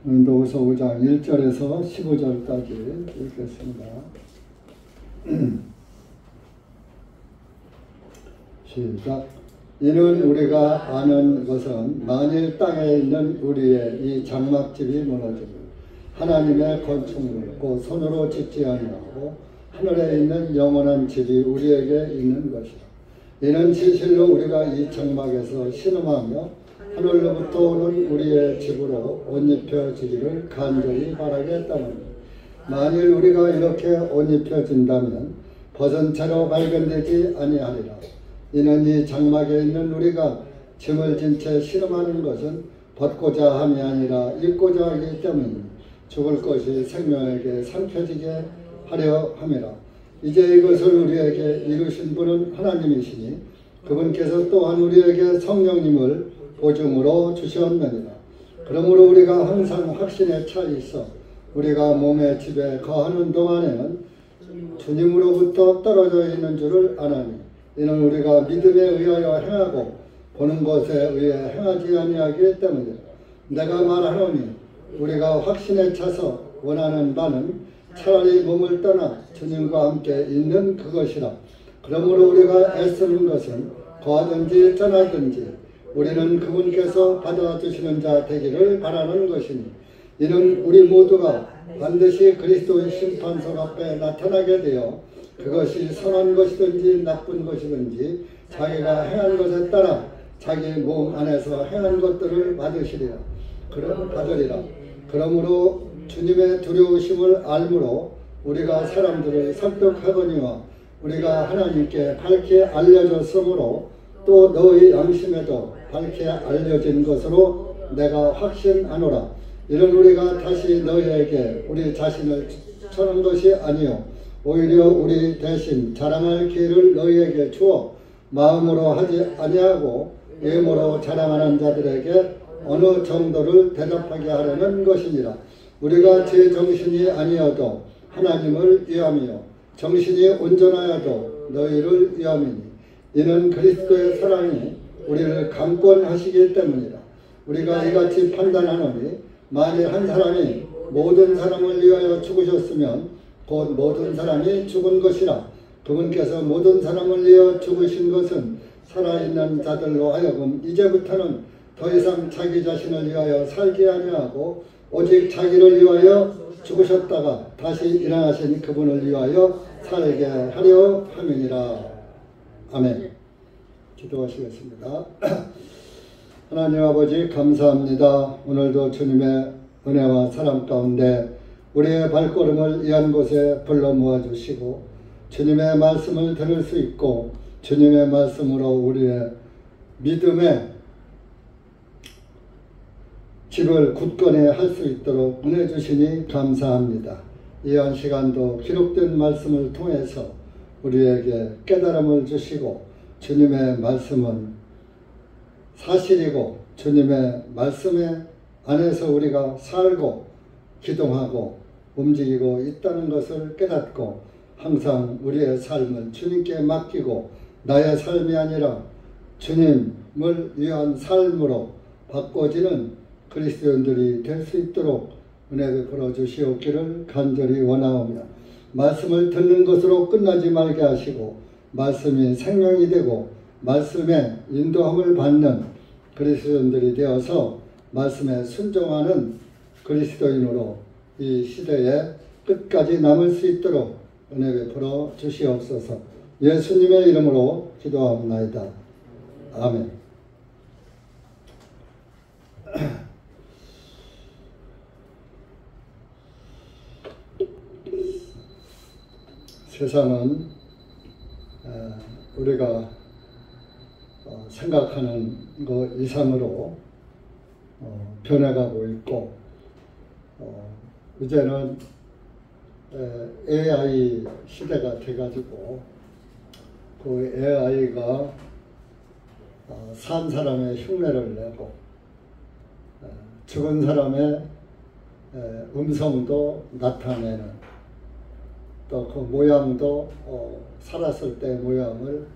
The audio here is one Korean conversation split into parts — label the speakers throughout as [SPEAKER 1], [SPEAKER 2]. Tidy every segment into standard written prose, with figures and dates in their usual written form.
[SPEAKER 1] 고린도후서 5장 1절에서 15절까지 읽겠습니다. 시작. 이는 우리가 아는 것은 만일 땅에 있는 우리의 이 장막집이 무너지면 하나님의 건축물 곧 손으로 짓지 아니하고 하늘에 있는 영원한 집이 우리에게 있는 것이라. 이는 진실로 우리가 이 장막에서 신음하며 하늘로부터 오는 우리의 집으로 옷 입혀지기를 간절히 바라겠다는. 만일 우리가 이렇게 옷 입혀진다면 벗은 채로 발견되지 아니하리라. 이는 이 장막에 있는 우리가 짐을 진 채 신음하는 것은 벗고자 함이 아니라 입고자 하기 때문이니 죽을 것이 생명에게 삼켜지게 하려 함이라. 이제 이것을 우리에게 이루신 분은 하나님이시니 그분께서 또한 우리에게 성령님을 보증으로 주셨느니라. 그러므로 우리가 항상 확신에 차 있어 우리가 몸의 집에 거하는 동안에는 주님으로부터 떨어져 있는 줄을 아나니 이는 우리가 믿음에 의하여 행하고 보는 것에 의해 행하지 아니하기 때문이라. 내가 말하노니 우리가 확신에 차서 원하는 바는 차라리 몸을 떠나 주님과 함께 있는 그것이라. 그러므로 우리가 애쓰는 것은 거하든지 떠나든지 우리는 그분께서 받아주시는 자 되기를 바라는 것이니 이는 우리 모두가 반드시 그리스도의 심판석 앞에 나타나게 되어 그것이 선한 것이든지 나쁜 것이든지 자기가 행한 것에 따라 자기 몸 안에서 행한 것들을 받으리라. 그러므로 주님의 두려우심을 알므로 우리가 사람들을 설득하거니와 우리가 하나님께 밝히 알려졌으므로 또 너희 양심에도 밝히 알려진 것으로 내가 확신하노라. 이는 우리가 다시 너희에게 우리 자신을 전한 것이 아니요 오히려 우리 대신 자랑할 기회를 너희에게 주어 마음으로 하지 아니하고 외모로 자랑하는 자들에게 어느 정도를 대답하게 하려는 것이니라. 우리가 제 정신이 아니어도 하나님을 위함이요 정신이 온전하여도 너희를 위함이니 이는 그리스도의 사랑이 우리를 강권하시기 때문이라. 우리가 이같이 판단하노니 만일 한 사람이 모든 사람을 위하여 죽으셨으면 곧 모든 사람이 죽은 것이라. 그분께서 모든 사람을 위하여 죽으신 것은 살아있는 자들로 하여금 이제부터는 더 이상 자기 자신을 위하여 살게 아니하고 오직 자기를 위하여 죽으셨다가 다시 일어나신 그분을 위하여 살게 하려 함이니라. 아멘. 기도하시겠습니다. 하나님 아버지 감사합니다. 오늘도 주님의 은혜와 사랑 가운데 우리의 발걸음을 이한 곳에 불러 모아주시고 주님의 말씀을 들을 수 있고 주님의 말씀으로 우리의 믿음의 집을 굳건히 할 수 있도록 은혜 주시니 감사합니다. 이한 시간도 기록된 말씀을 통해서 우리에게 깨달음을 주시고 주님의 말씀은 사실이고 주님의 말씀에 안에서 우리가 살고 기동하고 움직이고 있다는 것을 깨닫고 항상 우리의 삶을 주님께 맡기고 나의 삶이 아니라 주님을 위한 삶으로 바꿔지는 그리스도인들이 될 수 있도록 은혜 베풀어 주시옵기를 간절히 원하오며 말씀을 듣는 것으로 끝나지 말게 하시고 말씀이 생명이 되고 말씀에 인도함을 받는 그리스도인들이 되어서 말씀에 순종하는 그리스도인으로 이 시대에 끝까지 남을 수 있도록 은혜 베풀어 주시옵소서. 예수님의 이름으로 기도하옵나이다. 아멘. 세상은 우리가 생각하는 것 이상으로 변해가고 있고 이제는 AI 시대가 돼가지고 그 AI가 산 사람의 흉내를 내고 죽은 사람의 음성도 나타내는 또 그 모양도 살았을 때 모양을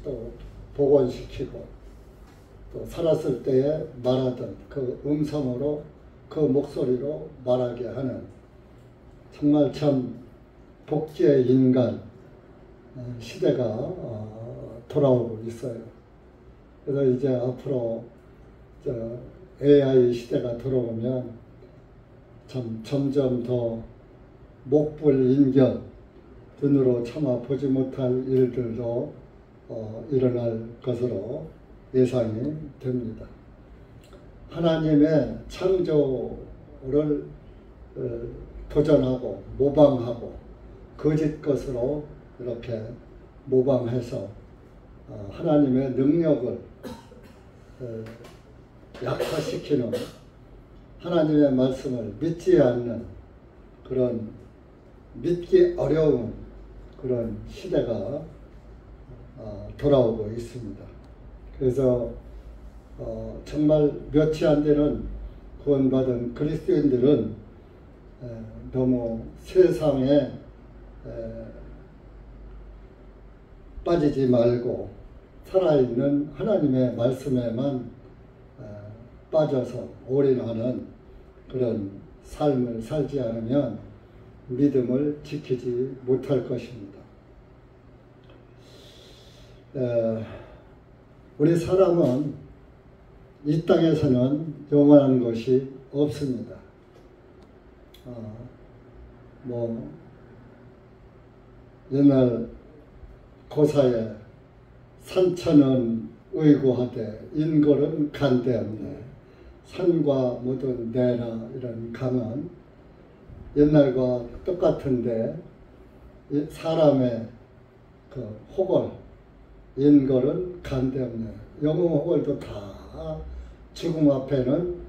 [SPEAKER 1] 또 복원시키고 또 살았을 때에 말하던 그 음성으로 그 목소리로 말하게 하는 정말 참 복제의 인간 시대가 돌아오고 있어요. 그래서 이제 앞으로 AI 시대가 들어오면 참 점점 더 목불인견, 눈으로 차마 보지 못할 일들도 일어날 것으로 예상이 됩니다. 하나님의 창조를 도전하고 모방하고 거짓 것으로 이렇게 모방해서 하나님의 능력을 약화시키는, 하나님의 말씀을 믿지 않는 그런 믿기 어려운 그런 시대가 돌아오고 있습니다. 그래서 정말 몇치 안 되는 구원받은 그리스도인들은 너무 세상에 빠지지 말고 살아있는 하나님의 말씀에만 빠져서 올인하는 그런 삶을 살지 않으면 믿음을 지키지 못할 것입니다. 우리 사람은 이 땅에서는 영원한 것이 없습니다. 옛날 고사에 산천은 의고하되 인걸은 간대없네, 산과 묻은 내라, 이런 강은 옛날과 똑같은데 사람의 그 호걸, 인걸은 간대없네. 영웅 호걸도 다 죽음 앞에는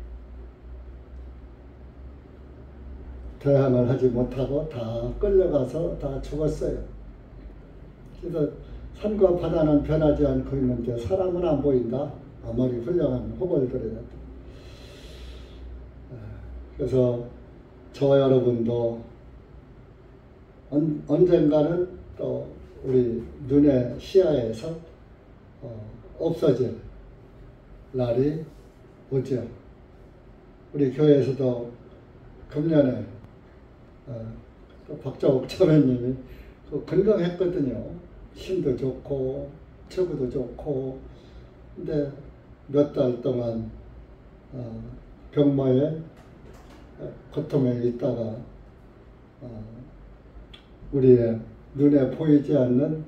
[SPEAKER 1] 대항을 하지 못하고 다 끌려가서 다 죽었어요. 그래서 산과 바다는 변하지 않고 있는데 사람은 안 보인다. 아무리 훌륭한 호걸들이라도. 그래서 저와 여러분도 언젠가는 또 우리 눈의 시야에서 없어질 날이 오죠. 우리 교회에서도 금년에 박자옥 자매님이 건강했거든요. 힘도 좋고 체구도 좋고. 근데 몇 달 동안 병마에 고통에 있다가 우리의 눈에 보이지 않는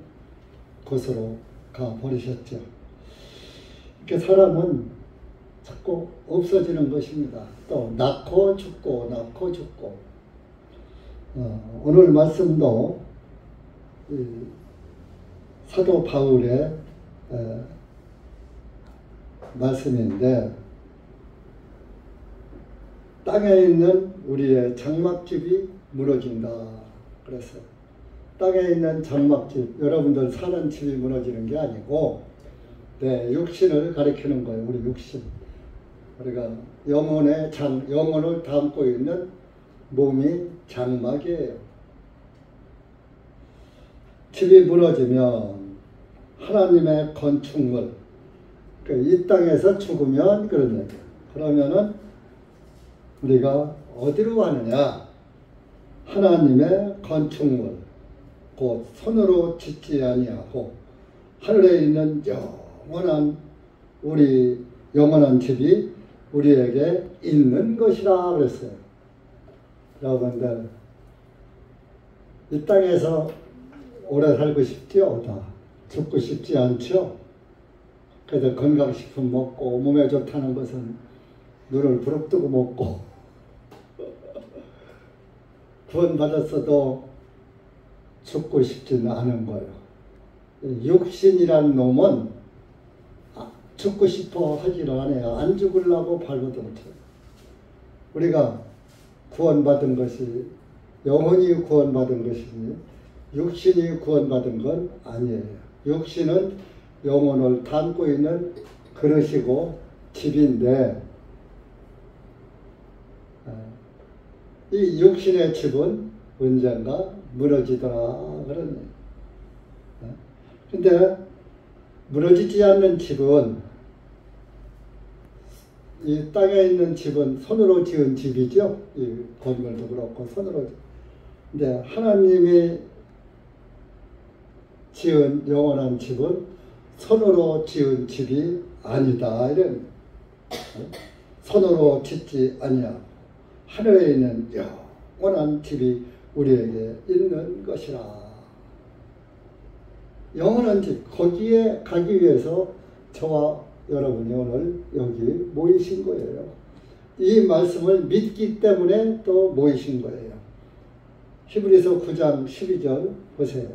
[SPEAKER 1] 곳으로 가버리셨죠. 이렇게 사람은 자꾸 없어지는 것입니다. 또 낳고 죽고 낳고 죽고. 오늘 말씀도 사도 바울의 말씀인데, 땅에 있는 우리의 장막집이 무너진다 그랬어요. 땅에 있는 장막집, 여러분들 사는 집이 무너지는 게 아니고 내 육신을 가리키는 거예요. 우리 육신. 우리가 영혼을 담고 있는 몸이 장막이에요. 집이 무너지면 하나님의 건축물, 이 땅에서 죽으면 그런 얘기예요. 그러면은 우리가 어디로 가느냐? 하나님의 건축물, 곧 손으로 짓지 아니하고 하늘에 있는 영원한 우리 영원한 집이 우리에게 있는 것이라 그랬어요. 여러분들 이 땅에서 오래 살고 싶지요? 다 죽고 싶지 않죠? 그래서 건강식품 먹고 몸에 좋다는 것은 눈을 부릅뜨고 먹고 구원받았어도 죽고 싶지는 않은 거예요. 육신이란 놈은 죽고 싶어 하지는 않아요. 안 죽으려고 발버둥쳐요. 우리가 구원받은 것이 영혼이 구원받은 것이니 육신이 구원받은 건 아니에요. 육신은 영혼을 담고 있는 그릇이고 집인데, 이 육신의 집은 언젠가 무너지더라 그러네. 근데 무너지지 않는 집은 이 땅에 있는 집은 손으로 지은 집이죠. 이 건물도 그렇고 손으로. 근데 하나님이 지은 영원한 집은 손으로 지은 집이 아니다. 이런 손으로 짓지 아니하고 하늘에 있는 영원한 집이 우리에게 있는 것이라. 영원한 집, 거기에 가기 위해서 저와 여러분이 오늘 여기 모이신 거예요. 이 말씀을 믿기 때문에 또 모이신 거예요. 히브리서 9장 12절 보세요.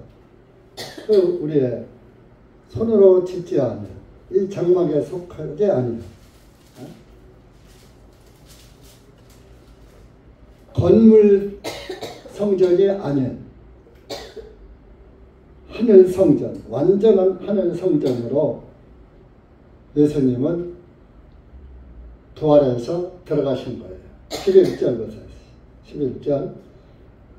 [SPEAKER 1] 그 우리의 손으로 짓지 않은 이 장막에 속하지 아니요 건물 성전이 아닌 하늘 성전, 완전한 하늘 성전으로 예수님은 부활해서 들어가신 거예요. 11절 보세요. 11절,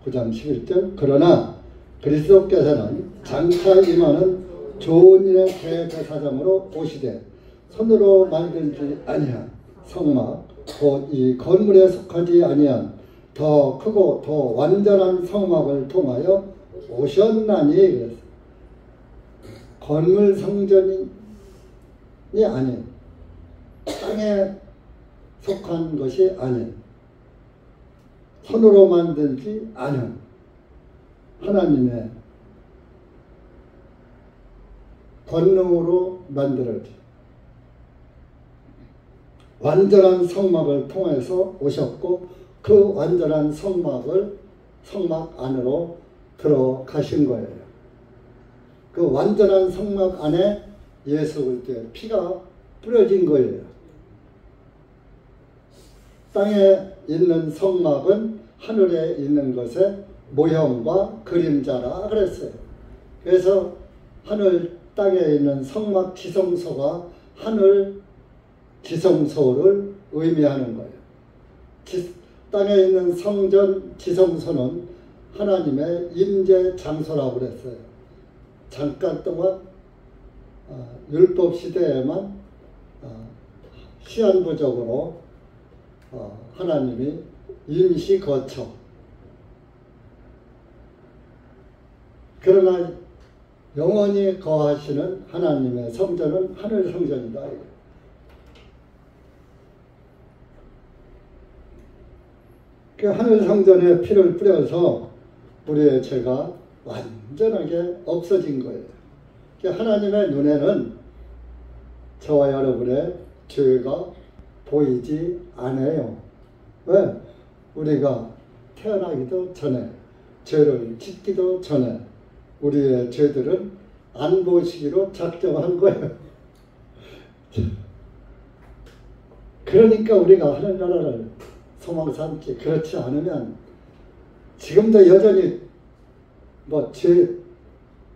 [SPEAKER 1] 9장 11절. 그러나 그리스도께서는 장차 임하는 좋은 일의 대제사장으로 오시되 손으로 만들지 아니한 성막, 곧 이 건물에 속하지 아니한 더 크고 더 완전한 성막을 통하여 오셨나니. 그래서 건물 성전이 아닌, 땅에 속한 것이 아닌, 손으로 만들지 않은 하나님의 권능으로 만들어진 완전한 성막을 통해서 오셨고, 그 완전한 성막 안으로 들어가신 거예요. 그 완전한 성막 안에 예수 그리스도의 피가 뿌려진 거예요. 땅에 있는 성막은 하늘에 있는 것의 모형과 그림자라 그랬어요. 그래서 하늘 땅에 있는 성막 지성소가 하늘 지성소를 의미하는 거예요. 땅에 있는 성전 지성소는 하나님의 임재 장소라고 그랬어요. 잠깐 동안 율법 시대에만 시한부적으로 하나님이 임시 거처, 그러나 영원히 거하시는 하나님의 성전은 하늘 성전이다. 그 하늘 성전에 피를 뿌려서 우리의 죄가 완전하게 없어진 거예요. 하나님의 눈에는 저와 여러분의 죄가 보이지 않아요. 왜? 우리가 태어나기도 전에, 죄를 짓기도 전에 우리의 죄들은 안 보시기로 작정한 거예요. 그러니까 우리가 하늘나라를 소망 삼지, 그렇지 않으면 지금도 여전히 죄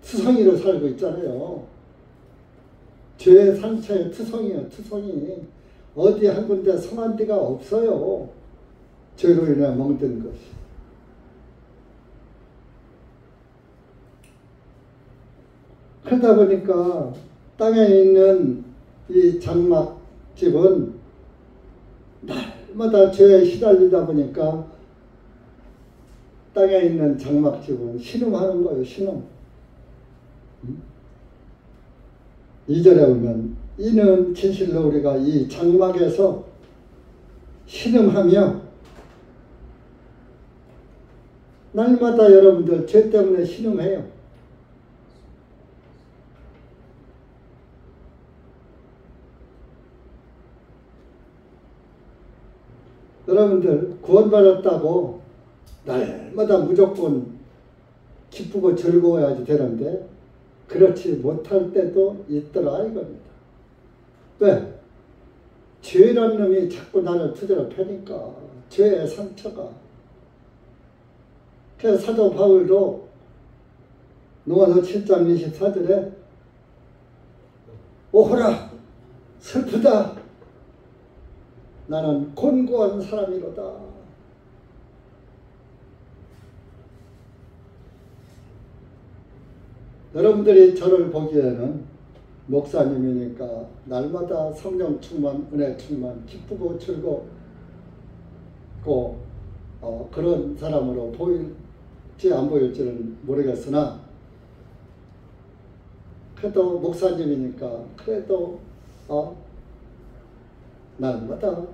[SPEAKER 1] 투성이로 살고 있잖아요. 죄의 상처의 투성이요, 투성이. 어디 한 군데 성한 데가 없어요. 죄로 인해 멍든 것이. 그러다 보니까 땅에 있는 이 장막집은 날마다 죄에 시달리다 보니까 땅에 있는 장막집은 신음하는 거예요. 신음. 2절에 보면 이는 진실로 우리가 이 장막에서 신음하며, 날마다 여러분들 죄 때문에 신음해요. 여러분들 구원받았다고 날마다 무조건 기쁘고 즐거워야지 되는데 그렇지 못할 때도 있더라 이겁니다. 왜? 죄란 놈이 자꾸 나를 두드려 패니까, 죄의 상처가. 그래서 사도 바울도 로마서 7장 24절에 오호라 슬프다 나는 곤고한 사람이로다. 여러분들이 저를 보기에는 목사님이니까 날마다 성령 충만, 은혜 충만, 기쁘고 즐겁고 그런 사람으로 보일지 안 보일지는 모르겠으나 그래도 목사님이니까 그래도 날마다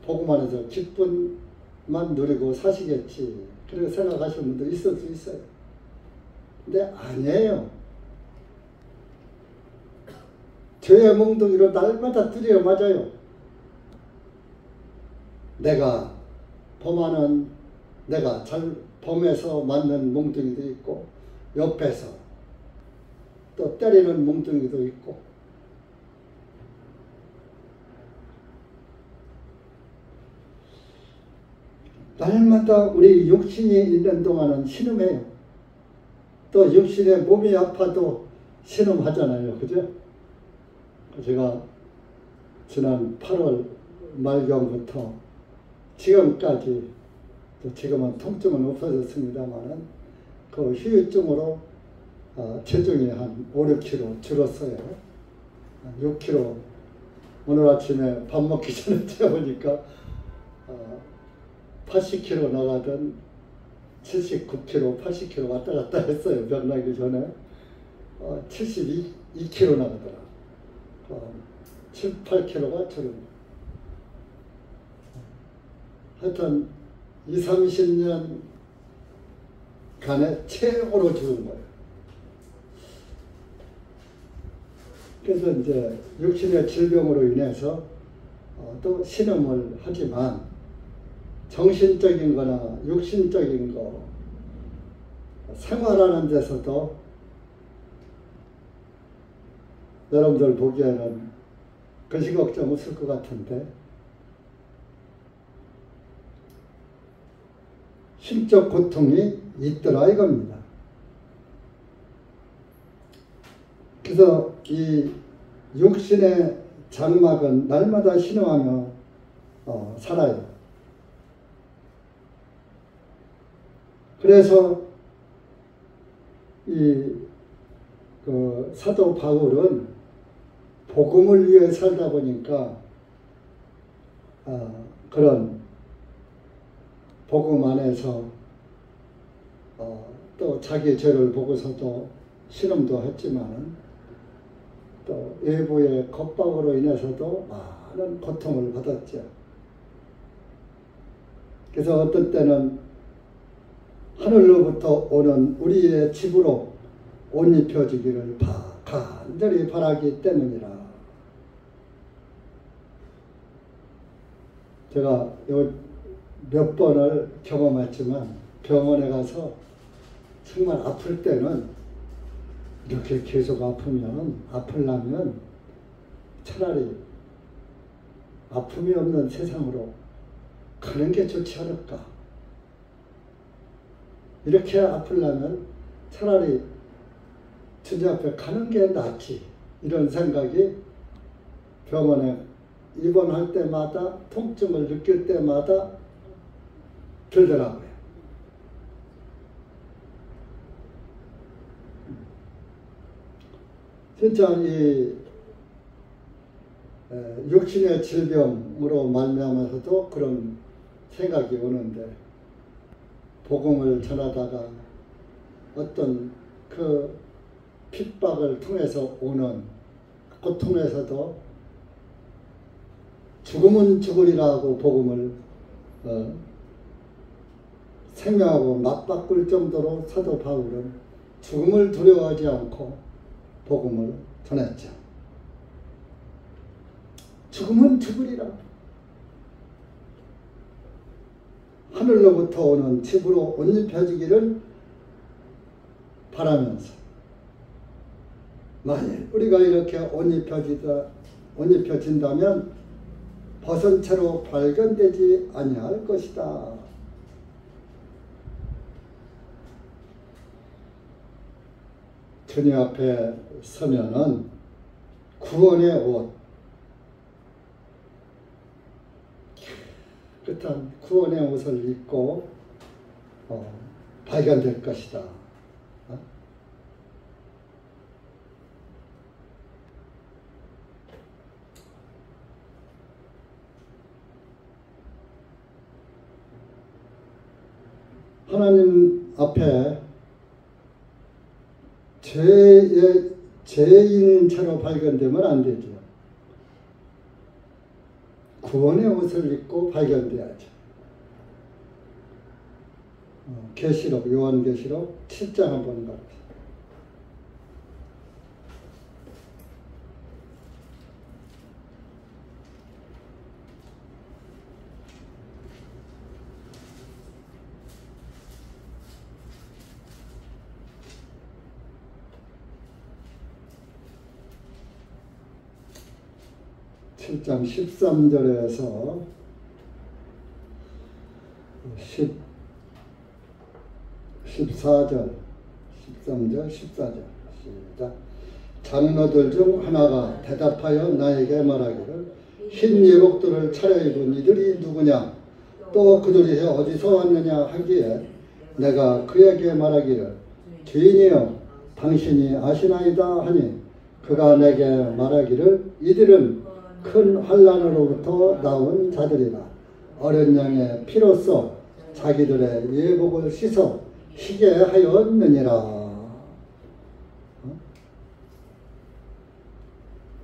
[SPEAKER 1] 복음 안에서 기쁨만 누리고 사시겠지 그렇게 생각하시는 분도 있을 수 있어요. 근데 아니에요. 죄의 몽둥이로 날마다 두드려 맞아요. 내가 범하는 내가 잘 범해서 맞는 몽둥이도 있고 옆에서 또 때리는 몽둥이도 있고 날마다 우리 육신이 있는 동안은 신음해요. 또 육신의 몸이 아파도 신음하잖아요. 그죠? 제가 지난 8월 말경부터 지금까지 또 지금은 통증은 없어졌습니다만은 그 후유증으로 체중이 한 5, 6kg 줄었어요. 6kg 오늘 아침에 밥 먹기 전에 재보니까 80kg 나가던 79kg, 80kg 왔다 갔다 했어요. 병 나기 전에 72kg 나가더라. 7, 8kg가 줄은. 하여튼 20, 30년 간에 최고로 줄은 거예요. 그래서 이제 육신의 질병으로 인해서 또 신음을 하지만 정신적인 거나 육신적인 거 생활하는 데서도 여러분들 보기에는 그시 걱정 없을 것 같은데 심적 고통이 있더라 이겁니다. 그래서 이 육신의 장막은 날마다 신음하며 살아요. 그래서 사도 바울은 복음을 위해 살다 보니까 그런 복음 안에서 또 자기 죄를 보고서도 신음도 했지만은 또 외부의 겁박으로 인해서도 많은 고통을 받았죠. 그래서 어떤 때는 하늘로부터 오는 우리의 집으로 옷 입혀주기를 간절히 바라기 때문이라. 제가 몇 번을 경험했지만 병원에 가서 정말 아플 때는 이렇게 계속 아프려면 차라리 아픔이 없는 세상으로 가는 게 좋지 않을까. 이렇게 아프려면 차라리 주님 앞에 가는 게 낫지. 이런 생각이 병원에 입원할 때마다 통증을 느낄 때마다 들더라고요. 진짜 이 육신의 질병으로 말미암아서도 그런 생각이 오는데 복음을 전하다가 어떤 그 핍박을 통해서 오는 고통에서도 죽으면 죽으리라고 복음을 생명하고 맞바꿀 정도로 사도 바울은 죽음을 두려워하지 않고 복음을 전했죠. 죽으면 죽으리라. 하늘로부터 오는 집으로 옷 입혀지기를 바라면서 만일 우리가 이렇게 옷 입혀진다면 벗은 채로 발견되지 아니할 것이다. 주님 앞에 서면은 구원의 옷, 깨끗한 구원의 옷을 입고 발견될 것이다. 하나님 앞에 죄인 채로 발견되면 안 되죠. 구원의 옷을 입고 발견돼야죠. 계시록, 요한계시록 7장 한번 갑시다. 7장 13절에서 14절, 13절, 14절 시작. 장로들 중 하나가 대답하여 나에게 말하기를 흰 예복들을 차려입은 이들이 누구냐? 또 그들이 어디서 왔느냐 하기에 내가 그에게 말하기를 주인이여 당신이 아시나이다 하니 그가 내게 말하기를 이들은 큰 환난으로부터 나온 자들이라. 어린 양의 피로써 자기들의 예복을 씻어 희게 하였느니라.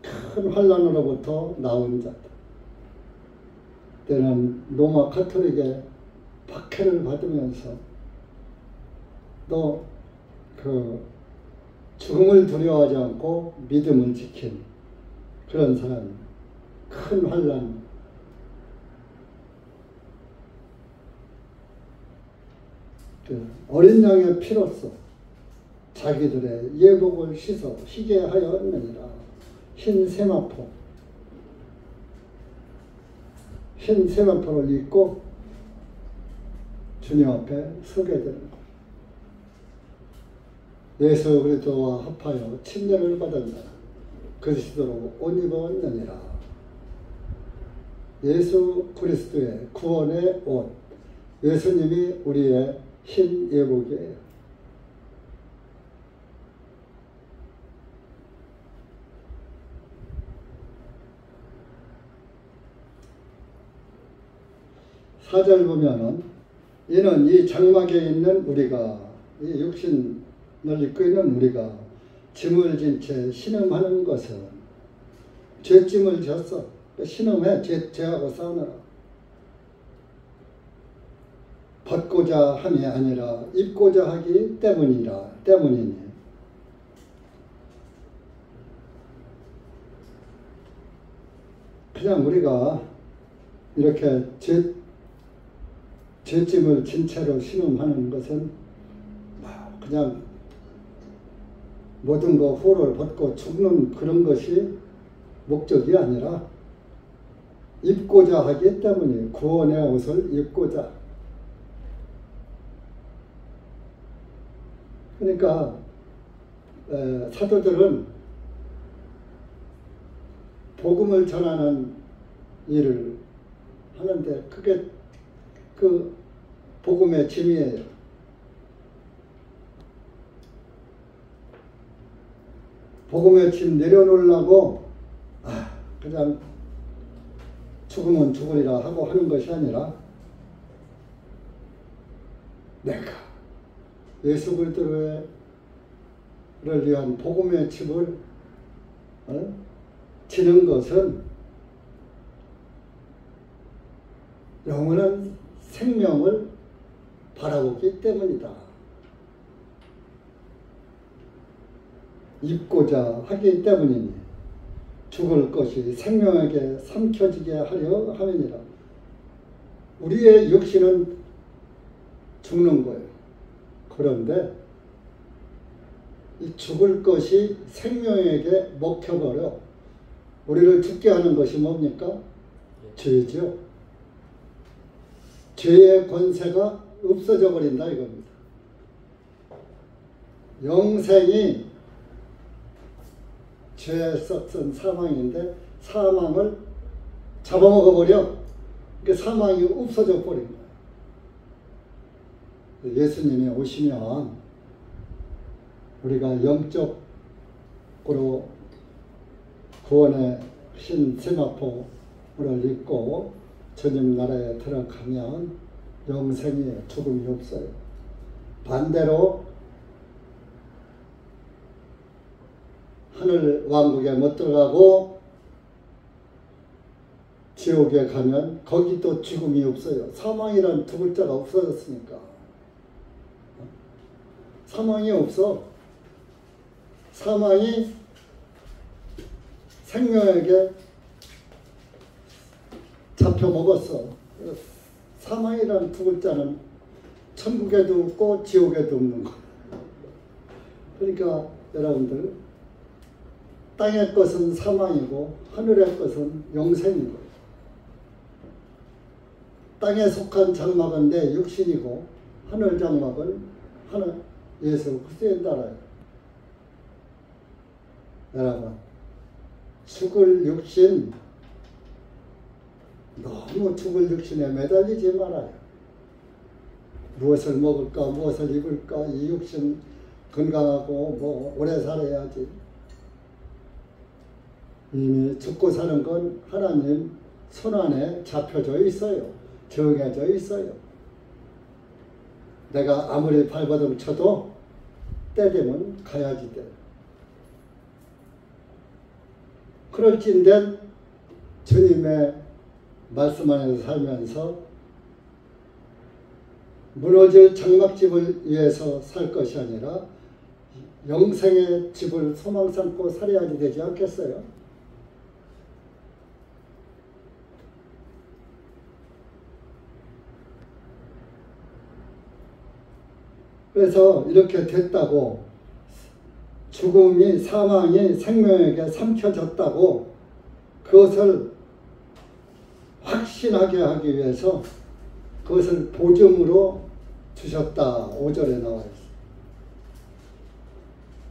[SPEAKER 1] 큰 환난으로부터 나온 자들. 때는 로마 카톨릭의 박해를 받으면서 또 그 죽음을 두려워하지 않고 믿음을 지킨 그런 사람. 큰 환난. 어린 양의 피로써 자기들의 예복을 씻어 희게 하였느니라. 흰 세마포. 흰 세마포를 입고 주님 앞에 서게 되는 것. 예수 그리스도와 합하여 침례를 받은 자라 그리스도로 옷 입었느니라. 예수 그리스도의 구원의 옷. 예수님이 우리의 흰 예복이에요. 사절 보면은 이는 이 장막에 있는 우리가 이 육신을 입고 있는 우리가 짐을 진 채 신음하는 것은 죄짐을 졌어. 신음해. 죄하고 싸우느라. 벗고자 함이 아니라 입고자 하기 때문이니. 그냥 우리가 이렇게 죄짐을 진 채로 신음하는 것은 그냥 모든 거 후를 벗고 죽는 그런 것이 목적이 아니라 입고자 하기 때문에 구원의 옷을 입고자. 그러니까 사도들은 복음을 전하는 일을 하는데 그게 그 복음의 짐이에요. 복음의 짐 내려놓으려고 그냥 죽으면 죽으리라 하고 하는 것이 아니라 내가 예수 그리스도를 위한 복음의 짐을 지는 것은 영원한 생명을 바라보기 때문이다. 입고자 하기 때문이니 죽을 것이 생명에게 삼켜지게 하려 함이니라. 우리의 육신은 죽는 거예요. 그런데 이 죽을 것이 생명에게 먹혀버려 우리를 죽게 하는 것이 뭡니까? 죄죠. 죄의 권세가 없어져 버린다 이겁니다. 영생이 죄의 썩은 사망인데 사망을 잡아먹어버려. 그러니까 사망이 없어져 버린 거예요. 예수님이 오시면 우리가 영적으로 구원의 흰 세마포를 입고 주님 나라에 들어가면 영생이에요. 죽음이 없어요. 반대로 하늘 왕국에 못 들어가고 지옥에 가면 거기도 죽음이 없어요. 사망이란 두 글자가 없어졌으니까. 사망이 없어. 사망이 생명에게 잡혀먹었어. 사망이란 두 글자는 천국에도 없고 지옥에도 없는 거야. 그러니까 여러분들, 땅의 것은 사망이고 하늘의 것은 영생인 거예요. 땅에 속한 장막은 내 육신이고 하늘 장막은 하늘 예수 그리스도의 나라예요. 여러분, 죽을 육신, 너무 죽을 육신에 매달리지 말아요. 무엇을 먹을까, 무엇을 입을까, 이 육신 건강하고 뭐 오래 살아야지. 이미 죽고 사는 건 하나님 손안에 잡혀져 있어요. 정해져 있어요. 내가 아무리 발버둥 쳐도 때 되면 가야지 돼. 그럴진된 주님의 말씀 안에서 살면서 무너질 장막집을 위해서 살 것이 아니라 영생의 집을 소망 삼고 살아야지 되지 않겠어요? 그래서 이렇게 됐다고, 죽음이, 사망이 생명에게 삼켜졌다고 그것을 확신하게 하기 위해서 그것을 보증으로 주셨다. 5절에 나와 있어요.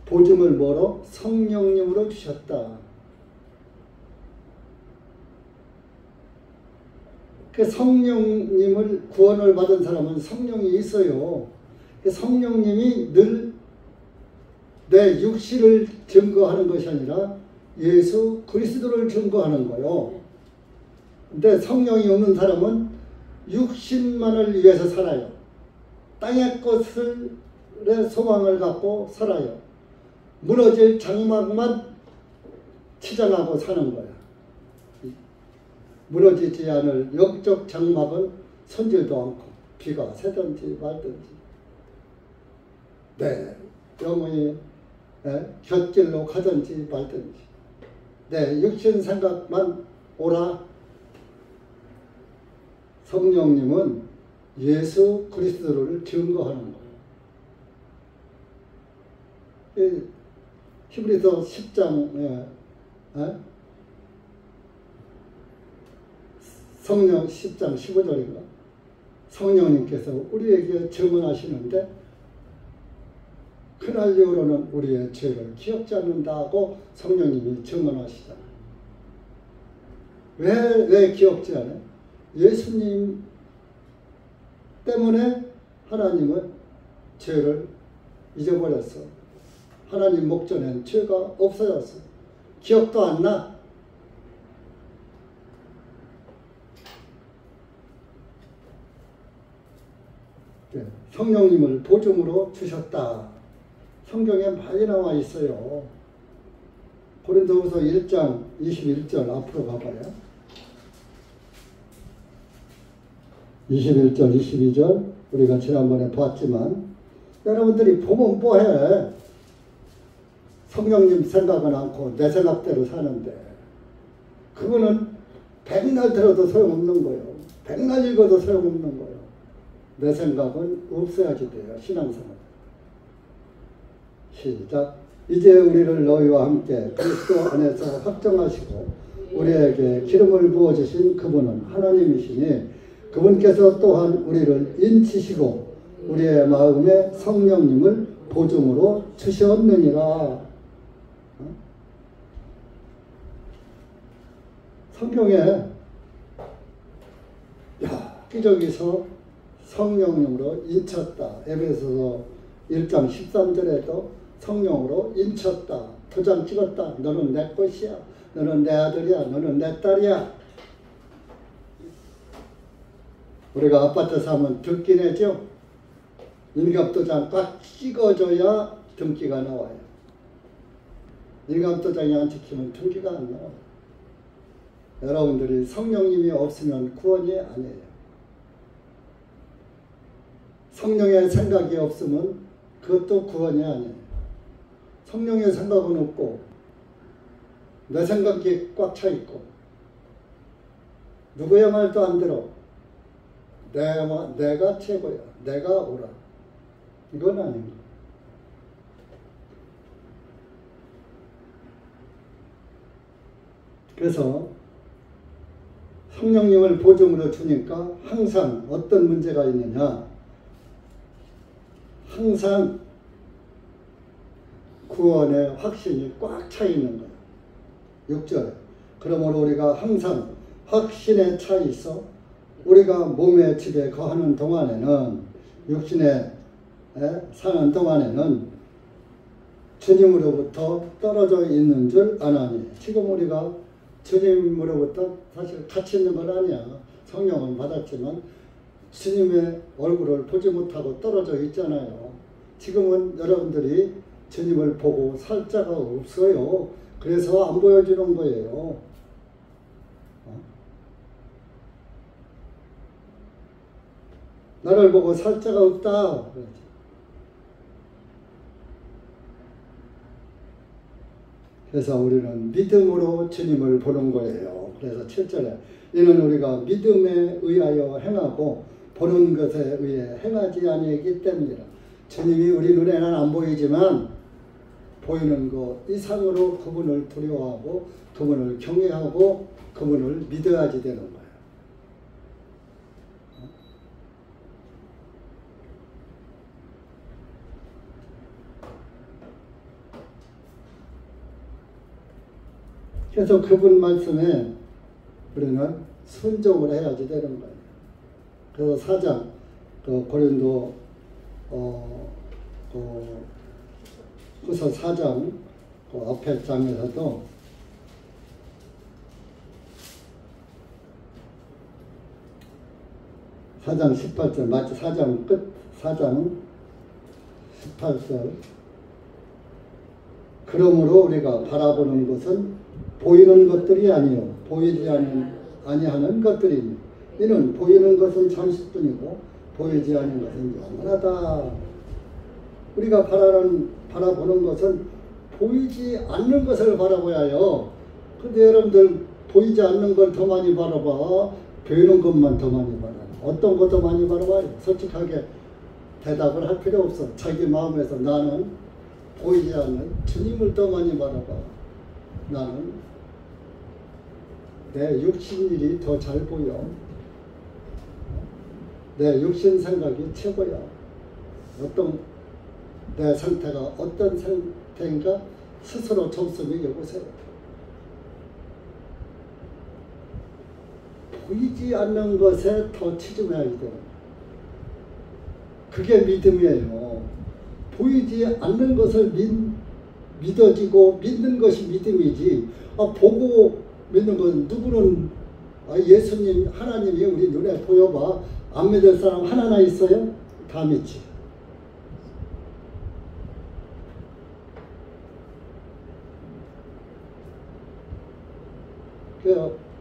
[SPEAKER 1] 보증을 뭐로? 성령님으로 주셨다. 그 성령님을, 구원을 받은 사람은 성령이 있어요. 그 성령님이 늘 내 육신을 증거하는 것이 아니라 예수 그리스도를 증거하는 거예요. 근데 성령이 없는 사람은 육신만을 위해서 살아요. 땅의 것을 소망을 갖고 살아요. 무너질 장막만 치장하고 사는 거야. 무너지지 않을 영적 장막은 손질도 않고 비가 새든지 말든지 내 영혼이 곁길로 가든지 말든지 내 육신 생각만 오라. 성령님은 예수 그리스도를 증거하는 거예요. 히브리서 10장에 성령 10장 15절인가? 성령님께서 우리에게 증언하시는데 그날 이후로는 우리의 죄를 기억지 않는다고 성령님이 증언하시잖아요. 왜 기억지 않아요? 예수님 때문에 하나님은 죄를 잊어버렸어. 하나님 목전엔 죄가 없어졌어. 기억도 안 나. 성령님을 보증으로 주셨다. 성경에 많이 나와 있어요. 고린도후서 1장 21절 앞으로 가봐요. 21절 22절 우리가 지난번에 봤지만 여러분들이 보면 뭐해. 성령님 생각은 않고 내 생각대로 사는데 그거는 백날 들어도 소용없는 거예요. 백날 읽어도 소용없는 거예요. 내 생각은 없어야지 돼요. 신앙생활. 시작. 이제 우리를 너희와 함께 그리스도 안에서 확정하시고 우리에게 기름을 부어주신 그분은 하나님이시니 그분께서 또한 우리를 인치시고 우리의 마음에 성령님을 보증으로 주셨느니라. 성경에 여기저기서 성령님으로 인쳤다. 에베소서 1장 13절에도 성령으로 인쳤다. 도장 찍었다. 너는 내 것이야. 너는 내 아들이야. 너는 내 딸이야. 우리가 아파트 사면 듣긴 해죠. 일갑도장 꽉 찍어줘야 등기가 나와요. 일갑도장이 안 찍히면 등기가 안 나와요. 여러분들이 성령님이 없으면 구원이 아니에요. 성령의 생각이 없으면 그것도 구원이 아니에요. 성령의 생각은 없고 내 생각이 꽉 차 있고 누구의 말도 안 들어. 내가 최고야. 내가 옳아. 이건 아닙니다. 그래서 성령님을 보증으로 주니까 항상 어떤 문제가 있느냐. 항상 구원의 확신이 꽉 차 있는 거예요. 6절에. 그러므로 우리가 항상 확신에 차 있어 우리가 몸의 집에 거하는 동안에는 육신에 사는 동안에는 주님으로부터 떨어져 있는 줄 아나니. 지금 우리가 주님으로부터 사실 같이 있는 건 아니야. 성령은 받았지만 주님의 얼굴을 보지 못하고 떨어져 있잖아요. 지금은 여러분들이 주님을 보고 살 자가 없어요. 그래서 안 보여주는 거예요. 나를 보고 살 자가 없다. 그래서 우리는 믿음으로 주님을 보는 거예요. 그래서 7절에 이는 우리가 믿음에 의하여 행하고 보는 것에 의해 행하지 아니하기 때문이라. 주님이 우리 눈에는 안 보이지만 보이는 것 이상으로 그분을 두려워하고 그분을 경외하고 그분을 믿어야지 되는 거예요. 그래서 그분 말씀에 우리는 순종을 해야지 되는 거예요. 그래서 4장 고린도 후서 4장 앞에 장에서도 (4장 18절) 마치 4장 끝 4장 18절 그러므로 우리가 바라보는 것은 보이는 것들이 아니요 보이지 아니하는 것들이니 이는 보이는 것은 잠시뿐이고 보이지 않는 것은 영원하다. 우리가 바라보는 것은 보이지 않는 것을 바라봐야 해요. 근데 여러분들 보이지 않는 걸 더 많이 바라봐? 보이는 것만 더 많이 바라? 어떤 것 더 많이 바라봐요? 솔직하게 대답을 할 필요 없어. 자기 마음에서 나는 보이지 않는 주님을 더 많이 바라봐. 나는 내 육신일이 더 잘 보여. 내 육신 생각이 최고야. 내 상태가 어떤 상태인가 스스로 점수 매겨보세요. 보이지 않는 것에 더 치중해야 돼요. 그게 믿음이에요. 보이지 않는 것을 믿어지고 믿는 것이 믿음이지. 보고 믿는 건 누구는 예수님 하나님이 우리 눈에 보여봐. 안 믿을 사람 하나나 있어요? 다 믿지.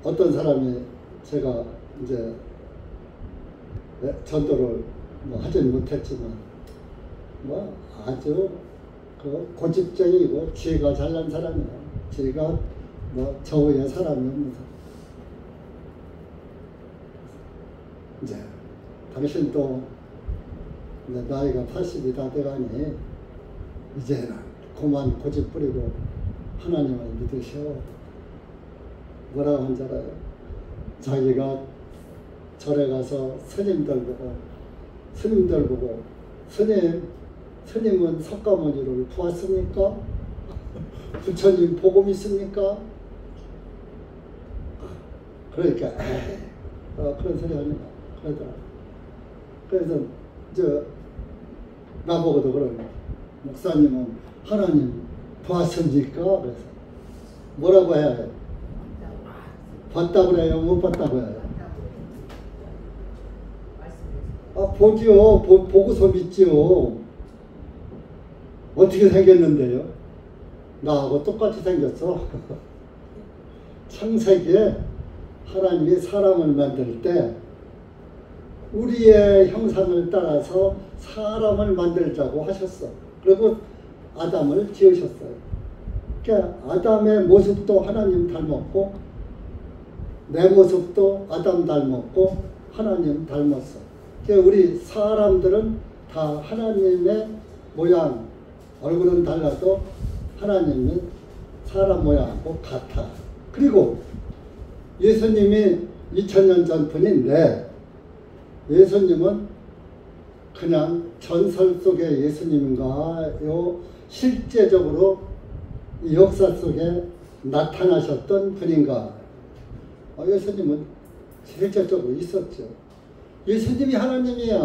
[SPEAKER 1] 어떤 사람이 제가 이제 전도를 하진 못했지만 아주 고집쟁이고 지혜가 잘난 사람이에요. 지혜가 저의 사람이 없는 사람. 이제 당신도 이제 나이가 80이 다 돼가니 이제는 그만 고집 부리고 하나님을 믿으셔. 뭐라고 한 줄 알아요? 자기가 절에 가서 스님들 보고 스님은 석가모니를 보았습니까? 부처님 보고 믿습니까? 그러니까 그런 소리 하는 거야. 그러더라. 그래서 나보고도 그러는 거야. 목사님은 하나님 보았습니까? 그래서 뭐라고 해야 해요? 봤다고 해요? 못 봤다고 해요? 보지요. 보고서 믿지요. 어떻게 생겼는데요? 나하고 똑같이 생겼어. 창세기에 하나님이 사람을 만들 때 우리의 형상을 따라서 사람을 만들자고 하셨어. 그리고 아담을 지으셨어요. 그러니까 아담의 모습도 하나님 닮았고 내 모습도 아담 닮았고 하나님 닮았어. 그러니까 우리 사람들은 다 하나님의 모양, 얼굴은 달라도 하나님은 사람 모양하고 같아. 그리고 예수님이 2000년 전분인데 예수님은 그냥 전설 속의 예수님인가요? 실제적으로 이 역사 속에 나타나셨던 분인가? 예수님은 실제적으로 있었죠. 예수님이 하나님이야.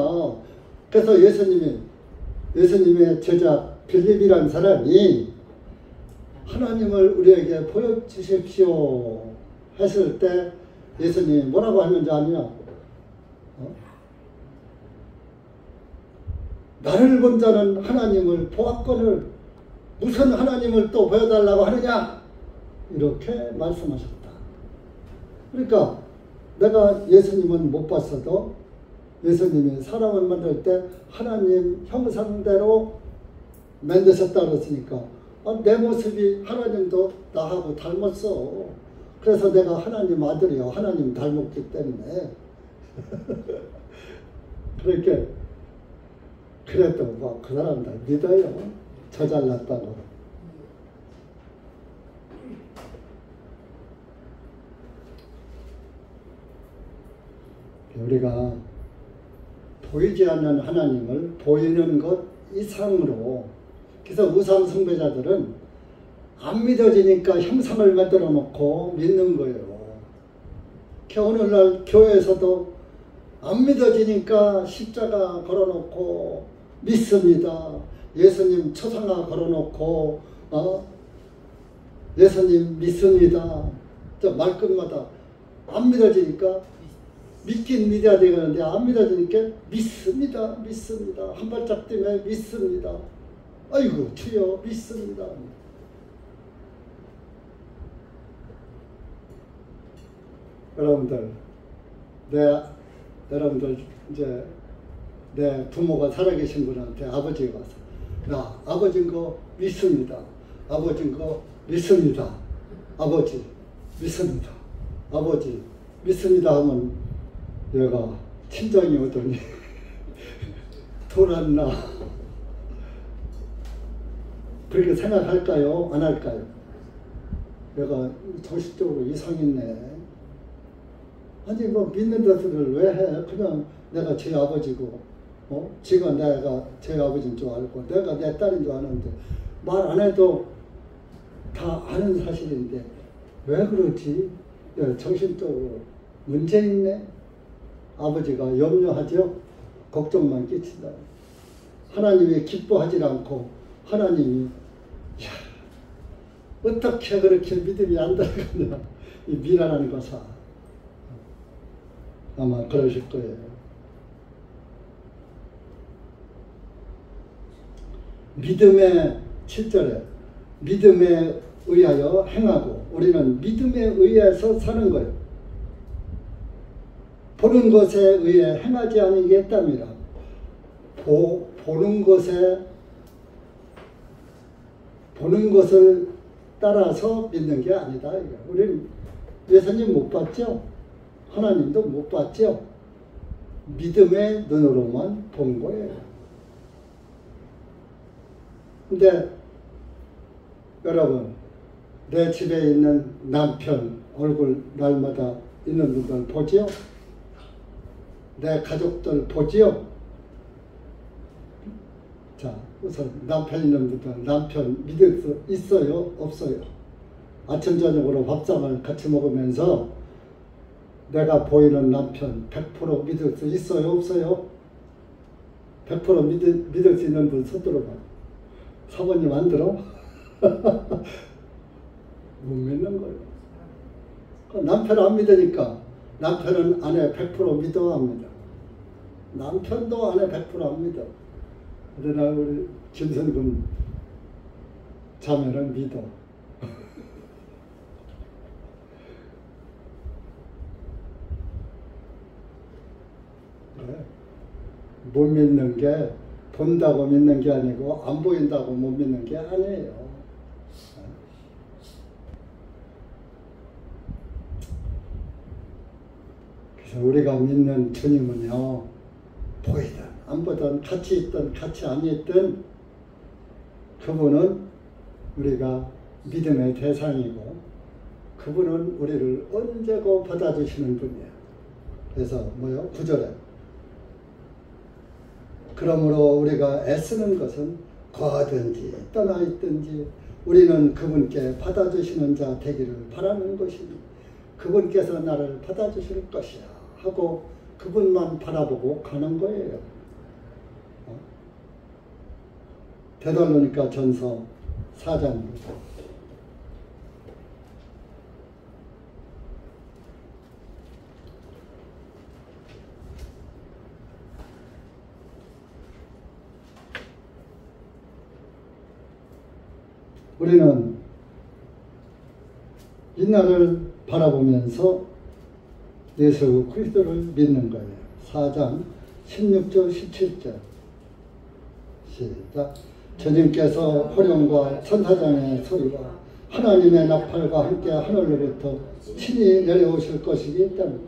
[SPEAKER 1] 그래서 예수님의 제자 빌립이라는 사람이 하나님을 우리에게 보여주십시오 했을 때 예수님이 뭐라고 하는지 아냐? 나를 본 자는 하나님을 보았거늘 무슨 하나님을 또 보여달라고 하느냐? 이렇게 말씀하셨다. 그러니까 내가 예수님은 못 봤어도 예수님이 사람을 만들 때 하나님 형상대로 만드셨다 그랬으니까 내 모습이 하나님도 나하고 닮았어. 그래서 내가 하나님 아들이요. 하나님 닮았기 때문에. 그렇게 그래도 뭐 그 사람들 믿어요. 저 잘났다고. 우리가 보이지 않는 하나님을 보이는 것 이상으로, 그래서 우상 숭배자들은 안 믿어지니까 형상을 만들어 놓고 믿는 거예요. 오늘날 교회에서도 안 믿어지니까 십자가 걸어놓고 믿습니다. 예수님 초상화 걸어놓고 예수님 믿습니다. 저 말끝마다 안 믿어지니까 믿긴 믿어야 되겠는데 안 믿어지니까 믿습니다. 믿습니다. 한 발짝 뛰면 믿습니다. 아이고 주여 믿습니다. 여러분들 이제 내 부모가 살아계신 분한테 아버지가 와서 나 아버지인 거 믿습니다. 아버지인 거 믿습니다. 아버지 믿습니다. 아버지 믿습니다 하면 얘가 친정이 오더니 돌았나 그렇게 생각할까요? 안 할까요? 얘가 정신적으로 이상했네. 아니 뭐 믿는다 소리를 왜 해? 그냥 내가 제 아버지고 지가 내가 제 아버지인 줄 알고 내가 내 딸인 줄 아는데 말 안 해도 다 아는 사실인데 왜 그러지? 정신적으로 문제 있네. 아버지가 염려하죠. 걱정만 끼친다. 하나님이 기뻐하지 않고 하나님이 야, 어떻게 그렇게 믿음이 안 들어가냐. 이 미련한 것아. 아마 그러실 거예요. 믿음의 7절에 믿음에 의하여 행하고 우리는 믿음에 의해서 사는 거예요. 보는 것에 의해 행하지 않은 게 있답니다. 보는 것을 따라서 믿는 게 아니다. 우리는 예수님 못 봤죠? 하나님도 못 봤죠? 믿음의 눈으로만 본 거예요. 근데 여러분, 내 집에 있는 남편 얼굴 날마다 있는 분들 보지요? 내 가족들 보지요? 자, 우선 남편 있는 분들 남편 믿을 수 있어요? 없어요? 아침 저녁으로 밥상을 같이 먹으면서 내가 보이는 남편 100% 믿을 수 있어요? 없어요? 100% 믿을 수 있는 분 손 들어봐. 사모님 안 들어? 못 믿는 거예요. 남편 안 믿으니까 남편은 아내 100% 믿어야 합니다. 남편도 아내 100% 압니다. 그러나 우리 김선금 자매는 믿어. 못 믿는 게 본다고 믿는 게 아니고 안 보인다고 못 믿는 게 아니에요. 그래서 우리가 믿는 주님은요, 보이든 안 보든 같이 있든 같이 안 있든 그분은 우리가 믿음의 대상이고 그분은 우리를 언제고 받아주시는 분이에요. 그래서 뭐요? 9절에 그러므로 우리가 애쓰는 것은 거하든지 떠나 있든지 우리는 그분께 받아주시는 자 되기를 바라는 것이니 그분께서 나를 받아주실 것이야 하고 그분만 바라보고 가는 거예요. 데살로니가 전서 4장입니다. 우리는 이날을 바라보면서 예수 그리스도를 믿는 거예요. 4장 16절 17절 시작. 주님께서 호령과 천사장의 소리와 하나님의 나팔과 함께 하늘로부터 친히 내려오실 것이기 때문에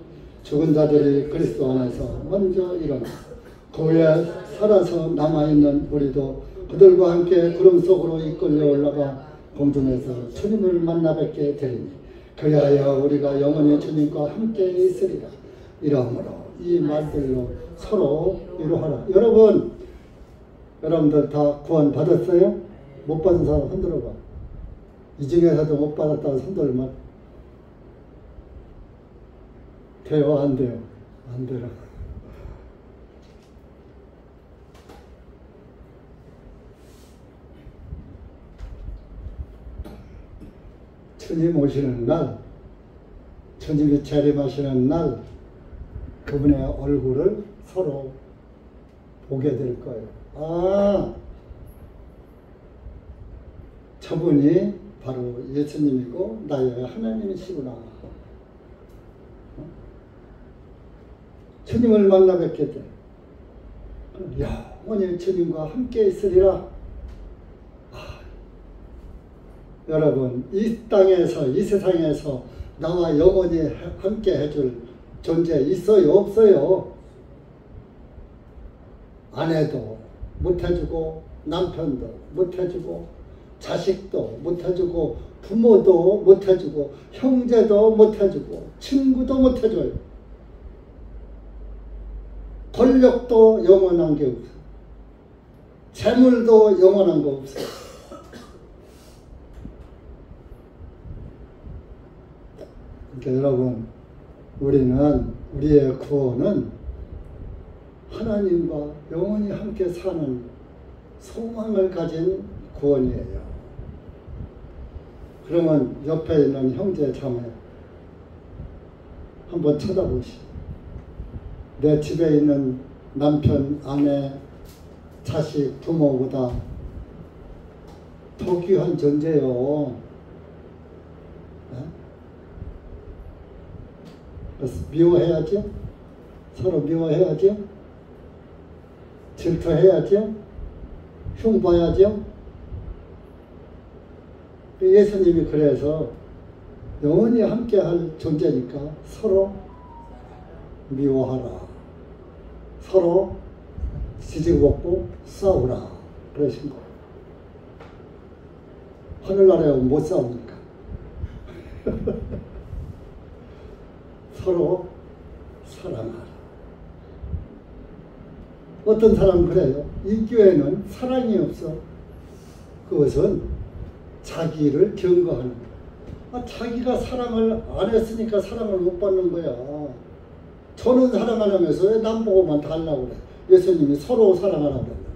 [SPEAKER 1] 죽은 자들이 그리스도 안에서 먼저 일어나 그 후에 살아서 남아있는 우리도 그들과 함께 구름 속으로 이끌려 올라가 공중에서 주님을 만나 뵙게 되리니 그리하여 우리가 영원히 주님과 함께 있으리라. 이러므로 이 말들로 서로 위로하라. 여러분들 다 구원 받았어요? 못 받은 사람 흔들어봐. 이 중에서도 못 받았다고 손들면 돼요? 안 돼요? 안 돼요. 주님 오시는 날, 주님이 재림하시는 날 그분의 얼굴을 서로 보게 될 거예요. 아, 저분이 바로 예수님이고 나의 하나님이시구나. 주님을 만나 뵙게 돼. 영원히 주님과 함께 있으리라. 여러분, 이 땅에서, 이 세상에서 나와 영원히 함께 해줄 존재 있어요? 없어요? 아내도 못해주고, 남편도 못해주고, 자식도 못해주고, 부모도 못해주고, 형제도 못해주고, 친구도 못해줘요. 권력도 영원한 게 없어요. 재물도 영원한 거 없어요. 그러니까 여러분, 우리의 구원은 하나님과 영원히 함께 사는 소망을 가진 구원이에요. 그러면 옆에 있는 형제 자매 한번 쳐다보시오. 내 집에 있는 남편, 아내, 자식, 부모보다 더 귀한 존재요. 미워해야죠? 서로 미워해야죠? 질투해야죠? 흉봐야죠? 예수님이 그래서 영원히 함께할 존재니까 서로 미워하라. 서로 지지고 싸우라. 그러신 거예요. 하늘나라에 못 싸우니까. 서로 사랑하라. 어떤 사람은 그래요. 이 교회는 사랑이 없어. 그것은 자기를 증거하는 거야. 자기가 사랑을 안 했으니까 사랑을 못 받는 거야. 저는 사랑 안 하면서 왜 남 보고만 달라고 그래. 예수님이 서로 사랑하라고 그랬는데.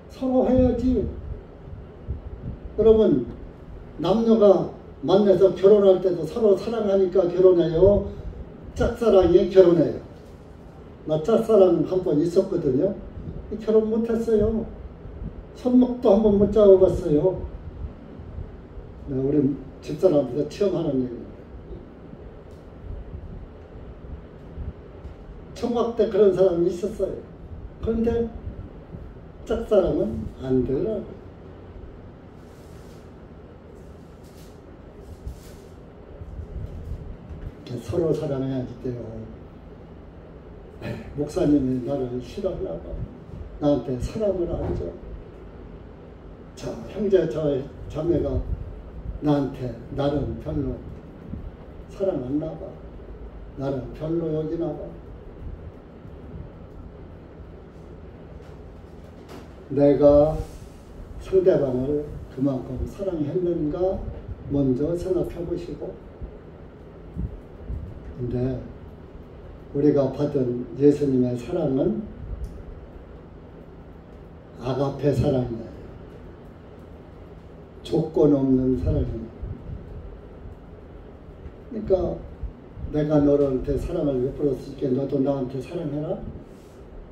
[SPEAKER 1] 서로 해야지. 여러분, 남녀가 만나서 결혼할 때도 서로 사랑하니까 결혼해요? 짝사랑이 결혼해요? 나 짝사랑 한 번 있었거든요. 결혼 못했어요. 손목도 한 번 못 잡아봤어요. 우리 집사람한테 체험하는 얘기입니다. 총각 때 그런 사람이 있었어요. 그런데 짝사랑은 안 되더라고요. 서로 사랑해야지 돼요. 목사님이 나를 싫어하나 봐. 나한테 사랑을 안 줘. 저 형제 저 자매가 나한테 나는 별로 사랑 안 나 봐. 나는 별로 여기나 봐. 내가 상대방을 그만큼 사랑했는가 먼저 생각해 보시고, 근데 우리가 받은 예수님의 사랑은 아가페 사랑이에요. 조건 없는 사랑이에요. 그러니까 내가 너한테 사랑을 베풀었으니까 너도 나한테 사랑해라.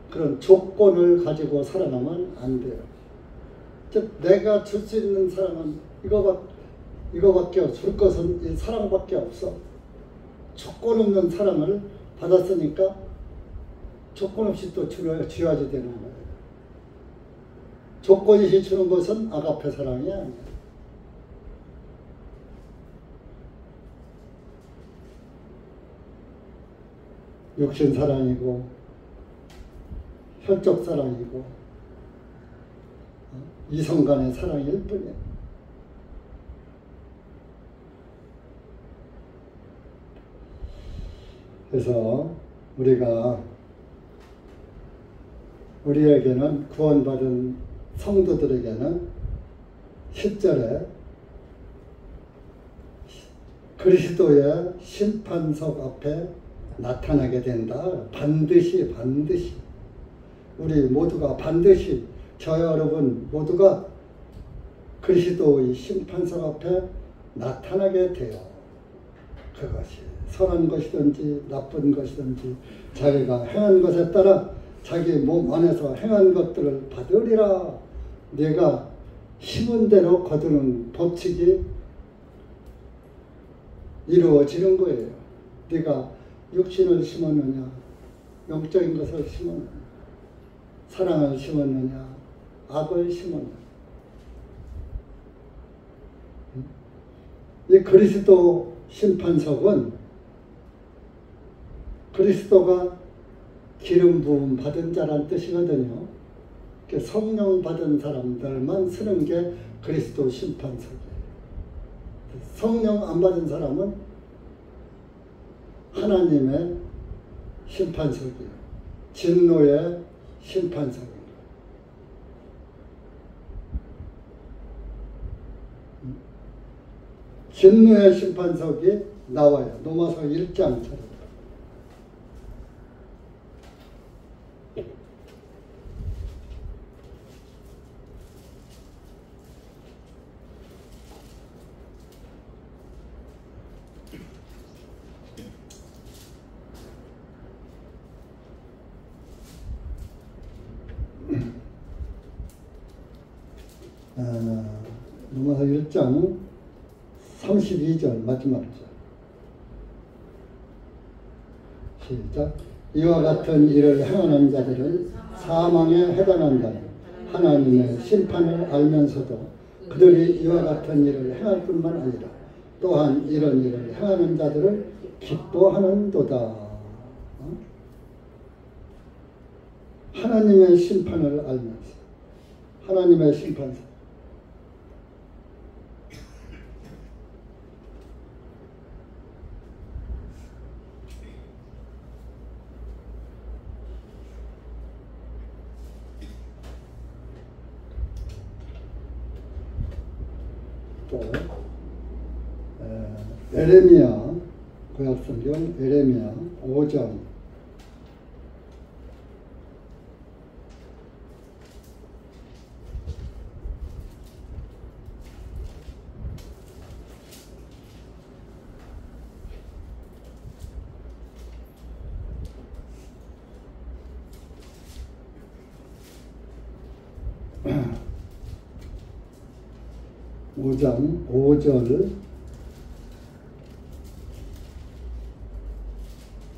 [SPEAKER 1] 그런 조건을 가지고 사랑하면 안 돼요. 즉 내가 줄 수 있는 사랑은 이거밖에 줄 것은 이 사랑밖에 없어. 조건 없는 사랑을 받았으니까 조건 없이 또 줘야지 되는 거예요. 조건이 주는 것은 아가페 사랑이 아니에요. 육신 사랑이고 혈적 사랑이고 이성 간의 사랑일 뿐이에요. 그래서 우리에게는 구원받은 성도들에게는 10절에 그리스도의 심판석 앞에 나타나게 된다. 반드시 우리 모두가 반드시 저 여러분 모두가 그리스도의 심판석 앞에 나타나게 돼요. 그것이 선한 것이든지 나쁜 것이든지 자기가 행한 것에 따라 자기 몸 안에서 행한 것들을 받으리라. 내가 심은 대로 거두는 법칙이 이루어지는 거예요. 네가 육신을 심었느냐, 영적인 것을 심었느냐, 사랑을 심었느냐, 악을 심었느냐. 이 그리스도 심판석은 그리스도가 기름 부음 받은 자란 뜻이거든요. 성령 받은 사람들만 쓰는 게 그리스도 심판석이에요. 성령 안 받은 사람은 하나님의 심판석이에요. 진노의 심판석이에요. 진노의 심판석이 나와요. 로마서 1장처럼. 로마서 1장 32절 마지막 절. 시작. 이와 같은 일을 행하는 자들은 사망에 해당한다. 하나님의 심판을 알면서도 그들이 이와 같은 일을 행할 뿐만 아니라 또한 이런 일을 행하는 자들을 기뻐하는도다. 하나님의 심판을 알면서 하나님의 심판서. 또 에레미야 구약성경 에레미야 5장 5장 5장 5절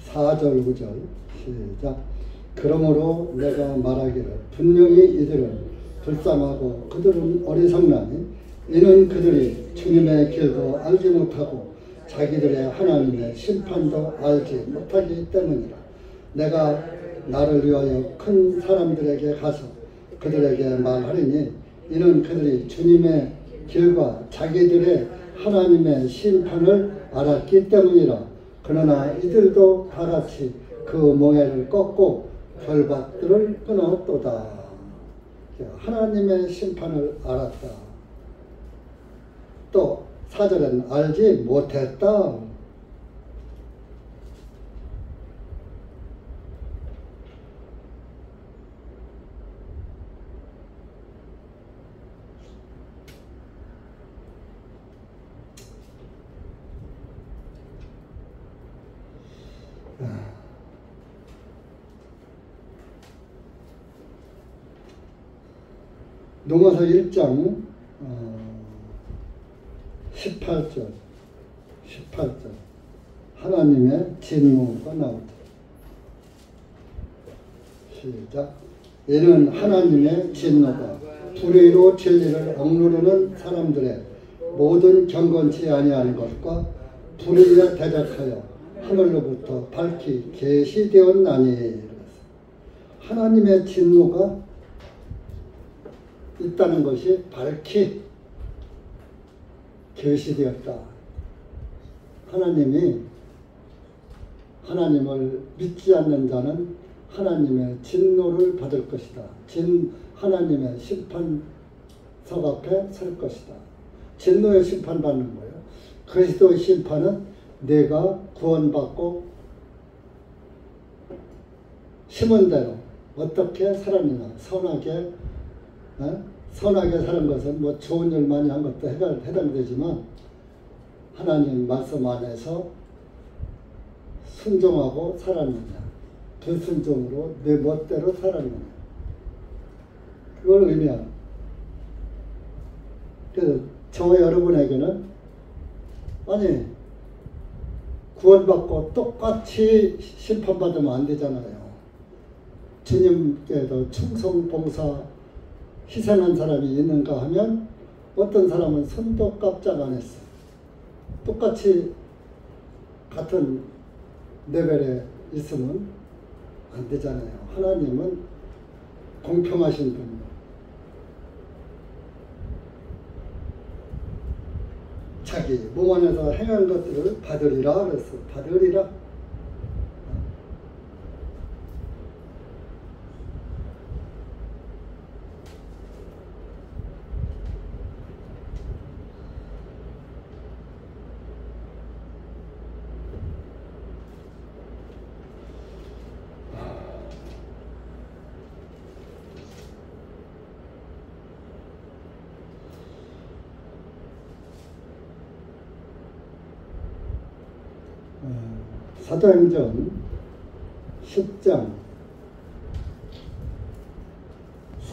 [SPEAKER 1] 4절 5절 시작. 그러므로 내가 말하기를 분명히 이들은 불쌍하고 그들은 어리석나니 이는 그들이 주님의 길도 알지 못하고 자기들의 하나님의 심판도 알지 못하기 때문이라. 내가 나를 위하여 큰 사람들에게 가서 그들에게 말하리니 이는 그들이 주님의 길과 자기들의 하나님의 심판을 알았기 때문이라. 그러나 이들도 다같이 그 멍에를 꺾고 결박들을 끊었도다. 하나님의 심판을 알았다. 또 4절에는 알지 못했다. 로마서 1장 18절 하나님의 진노가 나오다. 시작. 이는 하나님의 진노가 불의로 진리를 억누르는 사람들의 모든 경건치 아니하는 것과 불의에 대적하여 하늘로부터 밝히 계시되었나니. 하나님의 진노가 있다는 것이 밝히 계시되었다. 하나님을 믿지 않는 자는 하나님의 진노를 받을 것이다. 하나님의 심판석 앞에 설 것이다. 진노의 심판받는 거예요. 그리스도의 심판은 내가 구원받고 심은 대로 어떻게 살았느냐. 선하게 사는 것은 뭐 좋은 일 많이 한 것도 해당되지만 하나님 말씀 안에서 순종하고 살았느냐, 불순종으로 내 멋대로 살았느냐, 그걸 의미합니다. 그래서 저와 여러분에게는 아니 구원받고 똑같이 심판받으면 안 되잖아요. 주님께도 충성 봉사 희생한 사람이 있는가 하면 어떤 사람은 손도 깜짝 안 했어. 똑같이 같은 레벨에 있으면 안 되잖아요. 하나님은 공평하신 분이에요. 자기 몸 안에서 행한 것들을 받으리라 그랬어. 받으리라. 사도행전 10장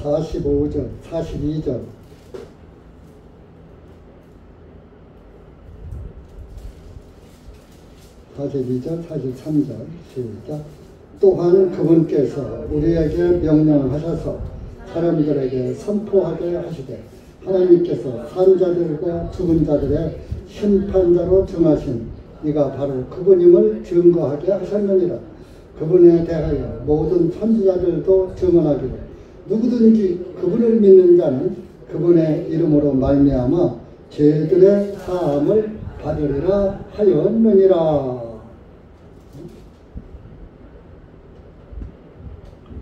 [SPEAKER 1] 45절, 42절 42절, 43절 시작. 또한 그분께서 우리에게 명령하셔서 사람들에게 선포하게 하시되 하나님께서 산자들과 죽은 자들의 심판자로 정하신 이가 바로 그분임을 증거하게 하셨느니라. 그분에 대하여 모든 선지자들도 증언하기로 누구든지 그분을 믿는 자는 그분의 이름으로 말미암아 죄들의 사함을 받으리라 하였느니라.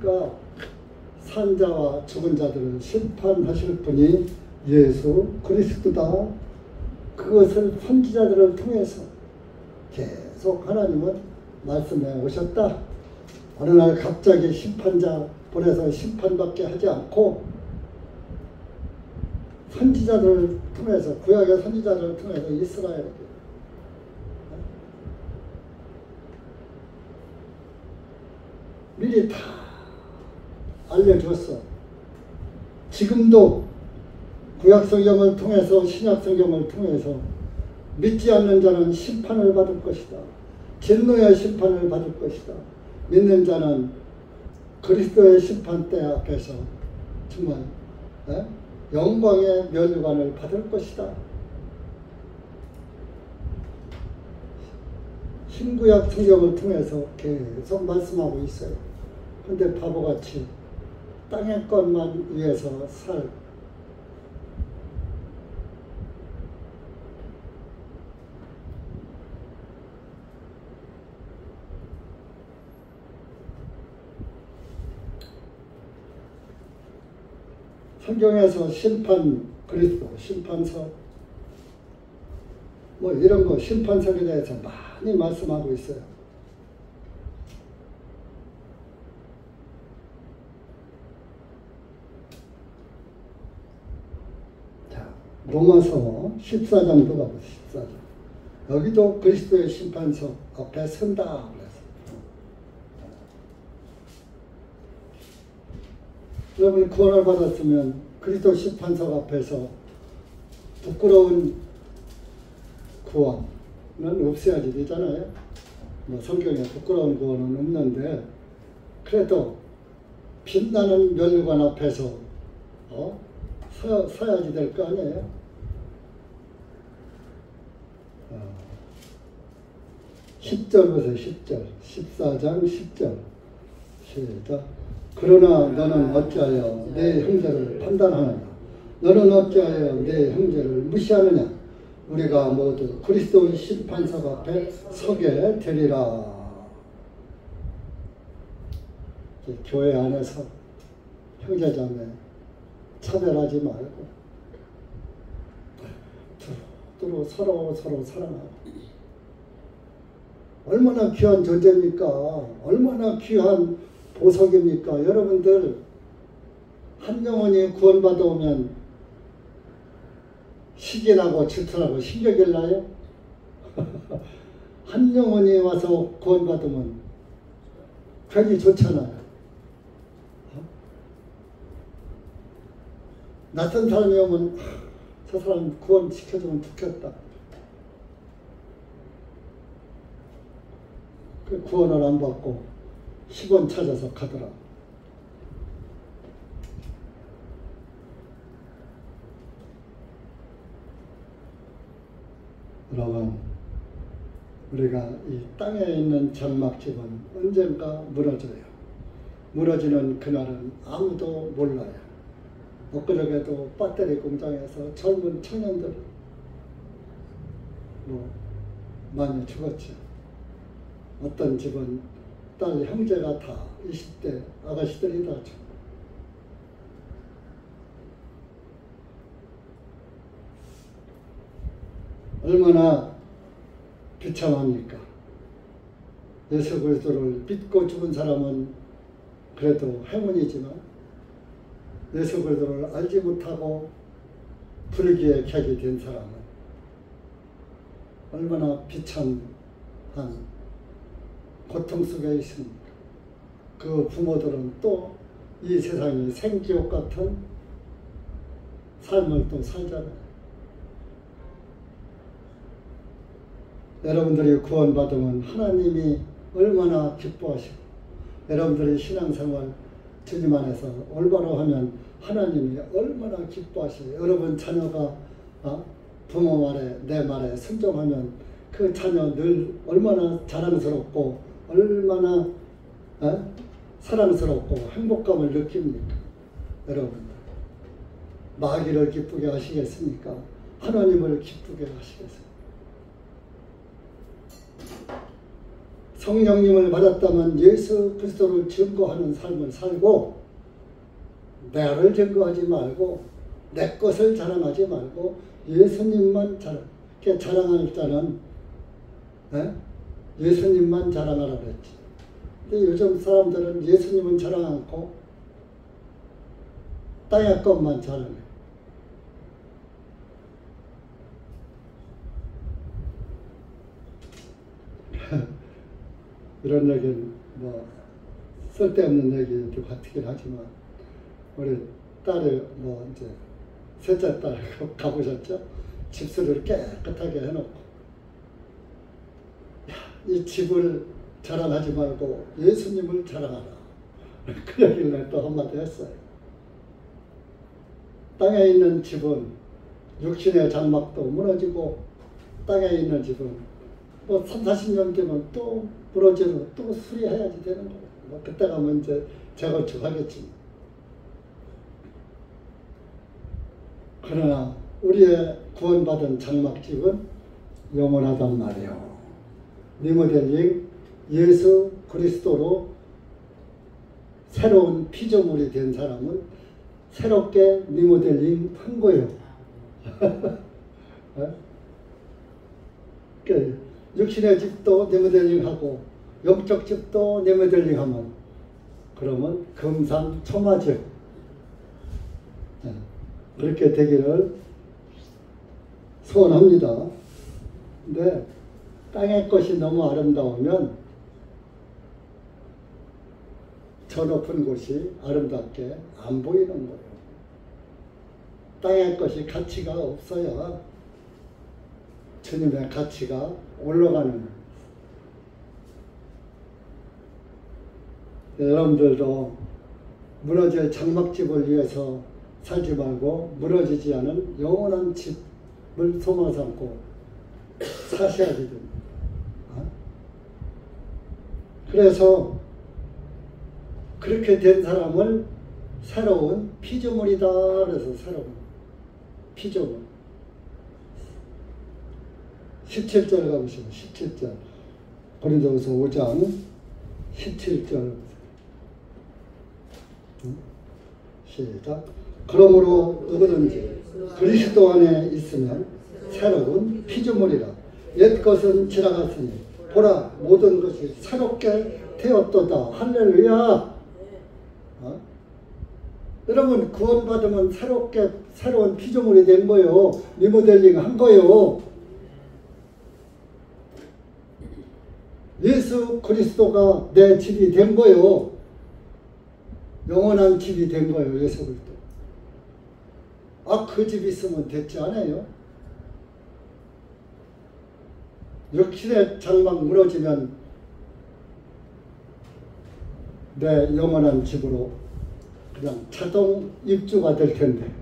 [SPEAKER 1] 그러니까 산자와 죽은 자들을 심판하실 분이 예수 그리스도다. 그것을 선지자들을 통해서 계속 하나님은 말씀해 오셨다. 어느 날 갑자기 심판자 보내서 심판받게 하지 않고 선지자들을 통해서, 구약의 선지자들을 통해서 이스라엘에게 미리 다 알려줬어. 지금도 구약성경을 통해서 신약성경을 통해서 믿지 않는 자는 심판을 받을 것이다. 진노의 심판을 받을 것이다. 믿는 자는 그리스도의 심판대 앞에서 정말 영광의 면류관을 받을 것이다. 신구약 성경을 통해서 계속 말씀하고 있어요. 근데 바보같이 땅의 것만 위해서 성경에서 심판, 그리스도, 심판서, 뭐 이런 거 심판석에 대해서 많이 말씀하고 있어요. 자, 로마서 14장도 가보세요. 14장. 여기도 그리스도의 심판석 앞에 선다 그래서. 여러분이 구원을 받았으면 그리스도 심판석 앞에서 부끄러운 구원은 없어야지 되잖아요. 뭐 성경에 부끄러운 구원은 없는데 그래도 빛나는 면류관 앞에서 서야지 될 거 아니에요. 10절 보세요. 10절 14장 10절 시작. 그러나 너는 어찌하여 내 형제를 판단하느냐? 너는 어찌하여 내 형제를 무시하느냐? 우리가 모두 그리스도의 심판석 앞에 서게 되리라. 교회 안에서 형제자매 차별하지 말고 서로 사랑하고. 얼마나 귀한 존재입니까? 얼마나 귀한 보석입니까? 여러분들 한 영혼이 구원받아오면 시기나고 질투나고 신경질 나요? 한 영혼이 와서 구원받으면 괜히 좋잖아요. 낯선 사람이 오면 저 사람 구원시켜주면 좋겠다. 그 구원을 안 받고 10원 찾아서 가더라. 여러분, 우리가 이 땅에 있는 장막집은 언젠가 무너져요. 무너지는 그날은 아무도 몰라요. 엊그저께도 배터리 공장에서 젊은 청년들 많이 죽었죠. 어떤 집은 딸 형제가 다 20대 아가씨들이 다 죽고. 얼마나 비참합니까? 예수 그리스도를 믿고 죽은 사람은 그래도 행운이지만 예수 그리스도를 알지 못하고 불의의 객이 된 사람은 얼마나 비참한 고통 속에 있습니까? 그 부모들은 또 이 세상이 생지옥 같은 삶을 또 살잖아요. 여러분들이 구원받으면 하나님이 얼마나 기뻐하시고, 여러분들이 신앙생활 주님 안에서 올바로 하면 하나님이 얼마나 기뻐하시고, 여러분 자녀가 부모 말에 내 말에 순종하면 그 자녀 늘 얼마나 자랑스럽고 얼마나 사랑스럽고 행복감을 느낍니까? 여러분 마귀를 기쁘게 하시겠습니까? 하나님을 기쁘게 하시겠습니까? 성령님을 받았다면 예수 그리스도를 증거하는 삶을 살고, 나를 증거하지 말고 내 것을 자랑하지 말고 예수님만 자랑할 자는 예수님만 자랑하라 그랬지. 근데 요즘 사람들은 예수님은 자랑 않고 땅의 것만 자랑해. 이런 얘기는 뭐 쓸데없는 얘기도 같긴 하지만, 우리 딸을 뭐 이제 셋째 딸 가보셨죠? 집수를 깨끗하게 해놓고, 야, 이 집을 자랑하지 말고 예수님을 자랑하라. 그러길래 또 한마디 했어요. 땅에 있는 집은 육신의 장막도 무너지고, 땅에 있는 집은 뭐 3, 40년 되면 또 무너지고 또 수리해야지 되는 거예요. 뭐 그때 가면 이제 재건축하겠지. 그러나 우리의 구원받은 장막집은 영원하단 말이에요. 리모델링, 예수 그리스도로 새로운 피조물이 된 사람은 새롭게 리모델링 한 거예요. 육신의 집도 리모델링하고 영적 집도 리모델링하면 그러면 금상첨화죠. 그렇게 되기를 소원합니다. 근데 땅의 것이 너무 아름다우면 저 높은 곳이 아름답게 안 보이는 거예요. 땅의 것이 가치가 없어야 주님의 가치가 올라가는. 여러분들도 무너질 장막집을 위해서 살지 말고 무너지지 않은 영원한 집을 소망 삼고 사셔야 됩니다. 그래서 그렇게 된 사람을 새로운 피조물이다 그래서 새로운 피조물. 17절 가보시면 17절 고린도후서 5장 17절 시작. 그러므로 누구든지 그리스도 안에 있으면 새로운 피조물이라. 옛것은 지나갔으니 보라 모든 것이 새롭게 되었도다. 할렐루야. 여러분 구원받으면 새로운 피조물이 된 거예요. 리모델링 한 거예요. 예수 그리스도가 내 집이 된 거예요. 영원한 집이 된 거예요. 예수 그리스도. 그 집 있으면 됐지 않아요? 육신의 장막 무너지면 내 영원한 집으로 그냥 자동 입주가 될 텐데,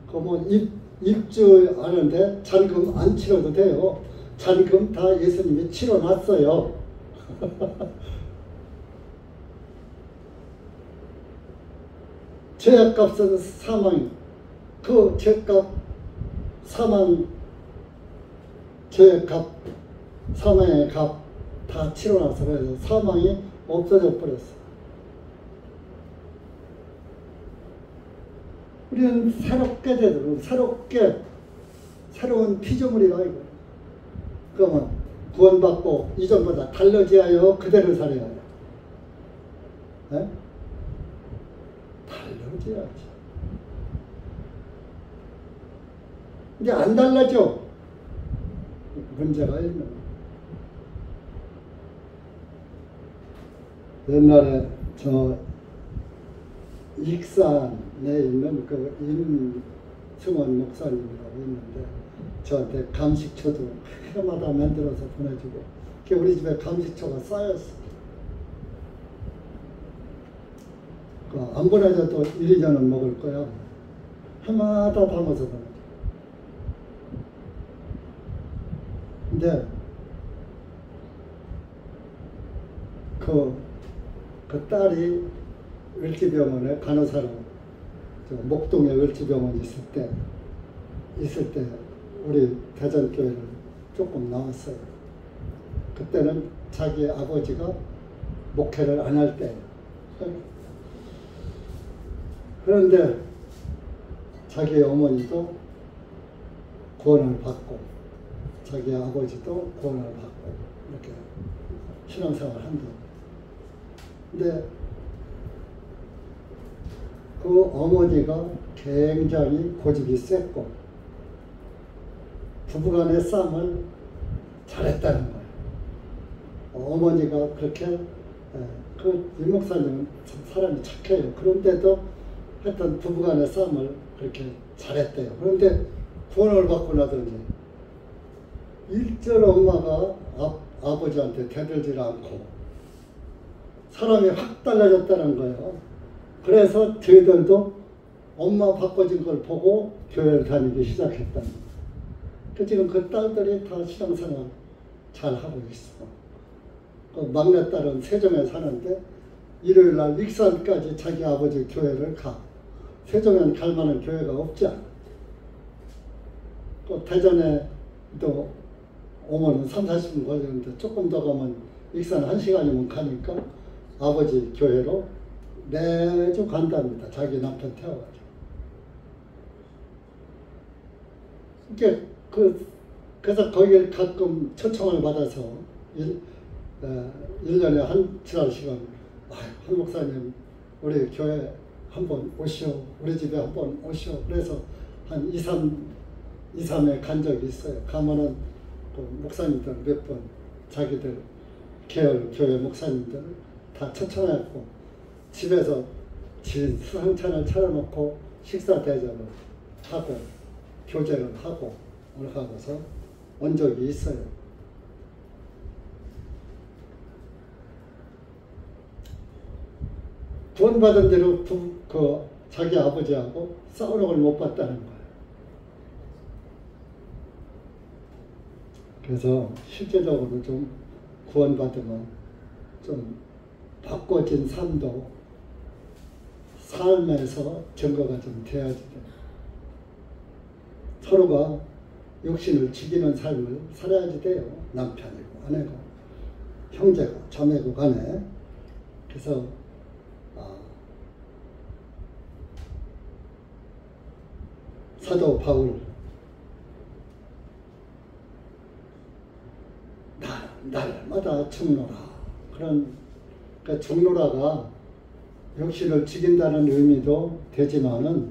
[SPEAKER 1] 그러면 입주하는데 잔금 안 치러도 돼요. 잔금 다 예수님이 치러놨어요. 죄값은 사망, 그 죄값 사망, 죄값, 사망의 값 다 치러놨어. 그래서 사망이 없어져 버렸어. 우리는 새롭게 되도록 새로운 피조물이라 이거. 그러면 구원받고 이전보다 달라져야 그대로 살아야 돼. 네? 달라져야지. 이제 안 달라져. 문제가 있는 거야. 옛날에 저 익산에 있는 그 임승원 목사님이라고 있는데 저한테 감식초도 해마다 만들어서 보내주고, 우리 집에 감식초가 쌓였어. 안 보내줘도 1, 2년은 먹을 거야. 해마다 담아서 보내줘. 근데 그 딸이 을지병원에 간호사로 목동에 을지병원 있을 때 우리 대전교회를 조금 나왔어요. 그때는 자기 아버지가 목회를 안 할 때. 그런데 자기 어머니도 구원을 받고 자기 아버지도 구원을 받고 이렇게 신앙생활을 한다. 근데 그 어머니가 굉장히 고집이 셌고 부부간의 싸움을 잘했다는 거예요. 어머니가 그렇게 이 목사님은 사람이 착해요. 그런데도 하여튼 부부간의 싸움을 그렇게 잘했대요. 그런데 구원을 받고 나더니 일절 엄마가 아버지한테 대들질 않고 사람이 확 달라졌다는 거예요. 그래서 저희들도 엄마 바꿔진 걸 보고 교회를 다니기 시작했다는 거예요. 지금 그 딸들이 다 신앙생활 잘 하고 있어. 그 막내딸은 세종에 사는데 일요일날 익산까지 자기 아버지 교회를 가. 세종에는 갈 만한 교회가 없지 않아. 또 대전에 또 오면은 3, 40분 걸리는데 조금 더 가면 익산 1시간이면 가니까 아버지 교회로 매주 간답니다. 자기 남편 태워가지고. 그래서 거기에 가끔 초청을 받아서 1년에 한 지랄시간 한 목사님 우리 교회 한번 오시오. 우리 집에 한번 오시오. 그래서 한 2, 3회 간 적이 있어요. 가면은 또 목사님들 몇 번 자기들 계열 교회 목사님들 다 초청했고 집에서 수상찬을 차려놓고 식사 대접을 하고 교제를 하고 하고서 온 적이 있어요. 구원받은 대로 자기 아버지하고 싸우는 걸 못 봤다는 거예요. 그래서 실제적으로 좀 구원받으면 좀 바꿔진 삶도 삶에서 증거가 좀 돼야지 돼요. 서로가 육신을 죽이는 삶을 살아야지 돼요. 남편이고 아내고 형제고 자매고 간에. 그래서 사도 바울 날마다 죽노라. 그러니까 죽노라가 육신을 죽인다는 의미도 되지만은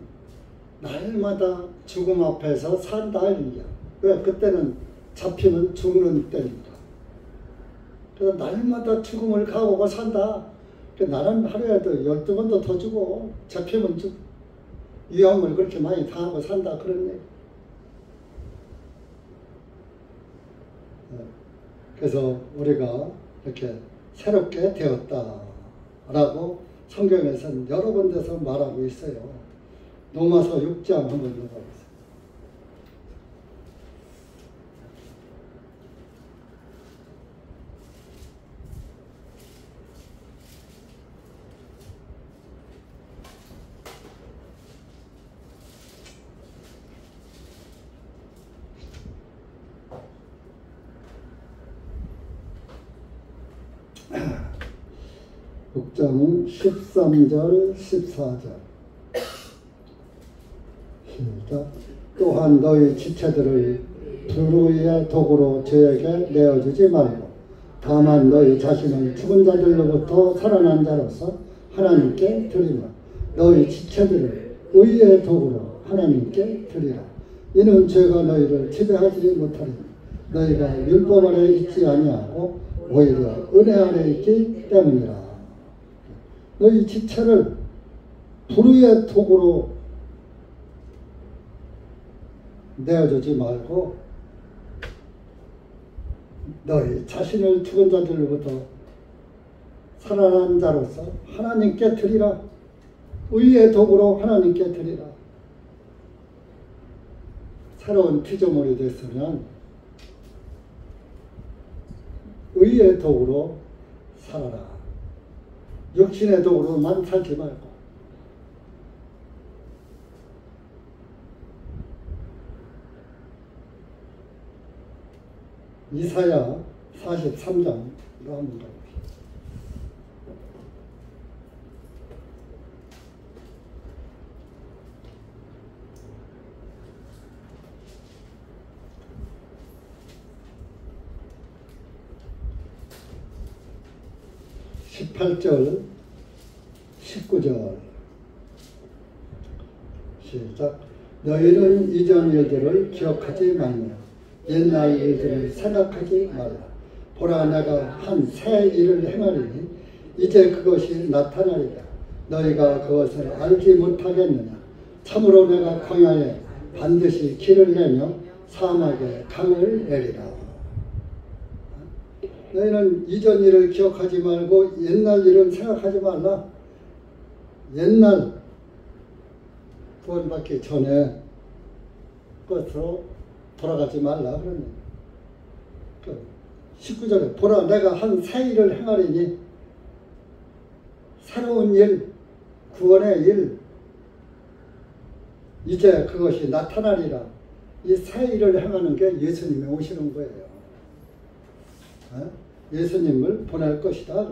[SPEAKER 1] 날마다 죽음 앞에서 산다 이야. 왜? 그때는 잡히면 죽는 때니까. 그래서 날마다 죽음을 각오하고 산다. 나는 하루에도 12번도 더 죽어. 잡히면 위험을 그렇게 많이 당하고 산다. 그런 얘기. 그래서 우리가 이렇게 새롭게 되었다라고 성경에서는 여러 군데서 말하고 있어요. 로마서 6장 한번 읽어보세요. 장 13절 14절 시작. 또한 너희 지체들을 불의의 도구로 저에게 내어주지 말고 다만 너희 자신을 죽은 자들로부터 살아난 자로서 하나님께 드리라. 너희 지체들을 의의 도구로 하나님께 드리라. 이는 죄가 너희를 지배하지 못하리니 너희가 율법 아래 있지 아니하고 오히려 은혜 아래 있기 때문이라. 너희 지체를 불의의 도구로 내어주지 말고 너희 자신을 죽은 자들로부터 살아난 자로서 하나님께 드리라. 의의 도구로 하나님께 드리라. 새로운 피조물이 됐으면 의의 도구로 살아라. 육신의 도구로만 살지 말고. 이사야 43장으로 한번 가봅시다. 18절 19절 시작. 너희는 이전 일들을 기억하지 말며 옛날 일들을 생각하지 말라. 보라, 내가 한 새 일을 행하리니 이제 그것이 나타나리라. 너희가 그것을 알지 못하겠느냐. 참으로 내가 광야에 반드시 길을 내며 사막에 강을 내리라. 너희는 이전 일을 기억하지 말고 옛날 일을 생각하지 말라. 옛날 구원받기 전에 것으로 돌아가지 말라 그러네. 19절에 보라 내가 한 새 일을 행하리니 새로운 일, 구원의 일, 이제 그것이 나타나리라. 이 새 일을 행하는 게 예수님이 오시는 거예요. 예수님을 보낼 것이다.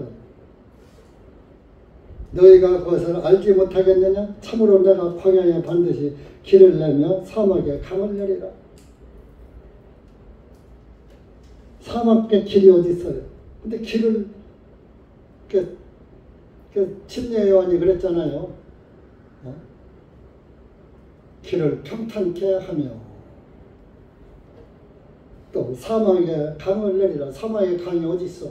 [SPEAKER 1] 너희가 그것을 알지 못하겠느냐? 참으로 내가 광야에 반드시 길을 내며 사막에 강을 내리라. 사막에 길이 어디 있어요? 근데 길을 침례 요한이 그랬잖아요. 길을 평탄케 하며 또 사막에 강을 내리라. 사막에 강이 어디 있어?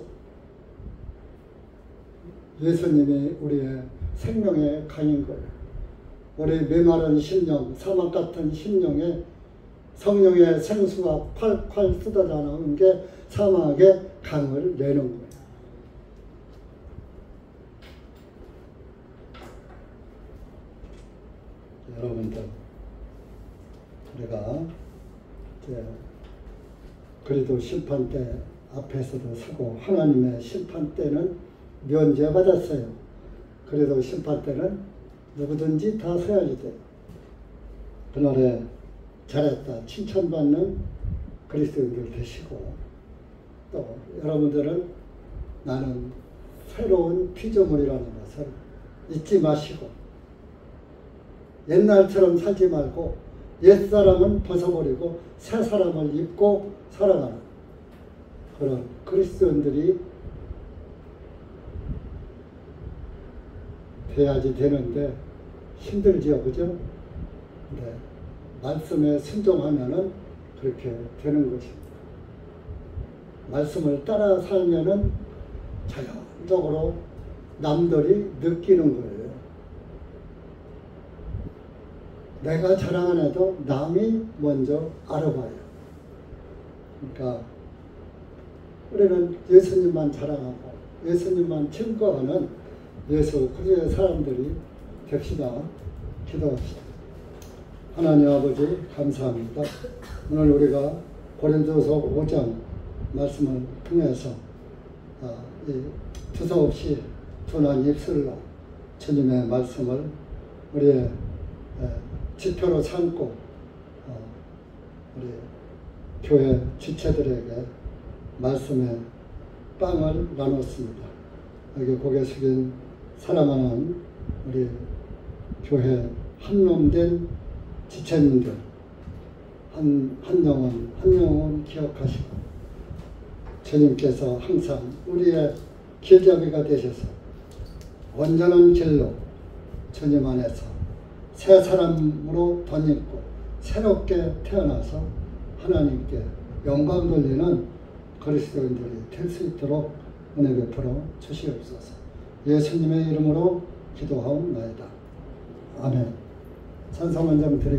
[SPEAKER 1] 예수님이 우리의 생명의 강인 거예요. 우리 메마른 심령, 사막 같은 심령에 성령의 생수가 콸콸 쏟아져 나오는 게 사막에 강을 내는 거예요. 여러분들, 우리가 이제 그래도 심판대 앞에서도 서고 하나님의 심판대는 면제받았어요. 그래도 심판대는 누구든지 다 서야지 돼요. 그날에 잘했다 칭찬받는 그리스도인들 되시고, 또 여러분들은 나는 새로운 피조물이라는 것을 잊지 마시고 옛날처럼 살지 말고 옛사람은 벗어버리고 새사람을 입고 살아가는 그런 그리스도인들이 돼야지 되는데 힘들지요, 그죠? 네. 말씀에 순종하면은 그렇게 되는 것입니다. 말씀을 따라 살면은 자연적으로 남들이 느끼는 거예요. 내가 자랑 안 해도 남이 먼저 알아봐요. 그러니까 우리는 예수님만 자랑하고 예수님만 증거하는 예수 그리스도의 사람들이 됩시다. 기도합시다. 하나님 아버지 감사합니다. 오늘 우리가 고린도서 5장 말씀을 통해서 이 두서없이 둔한 입술로 주님의 말씀을 우리의 지표로 삼고 우리 교회 지체들에게 말씀의 빵을 나눴습니다. 여기 고개 숙인 사랑하는 우리 교회 한놈된 지체님들 한 영혼 기억하시고 주님께서 항상 우리의 길잡이가 되셔서 온전한 길로 주님 안에서 새 사람으로 덧입고 새롭게 태어나서 하나님께 영광 돌리는 그리스도인들이 될 수 있도록 은혜 베풀어 주시옵소서. 예수님의 이름으로 기도하옵나이다. 아멘. 찬송 한 장 드리겠습니다.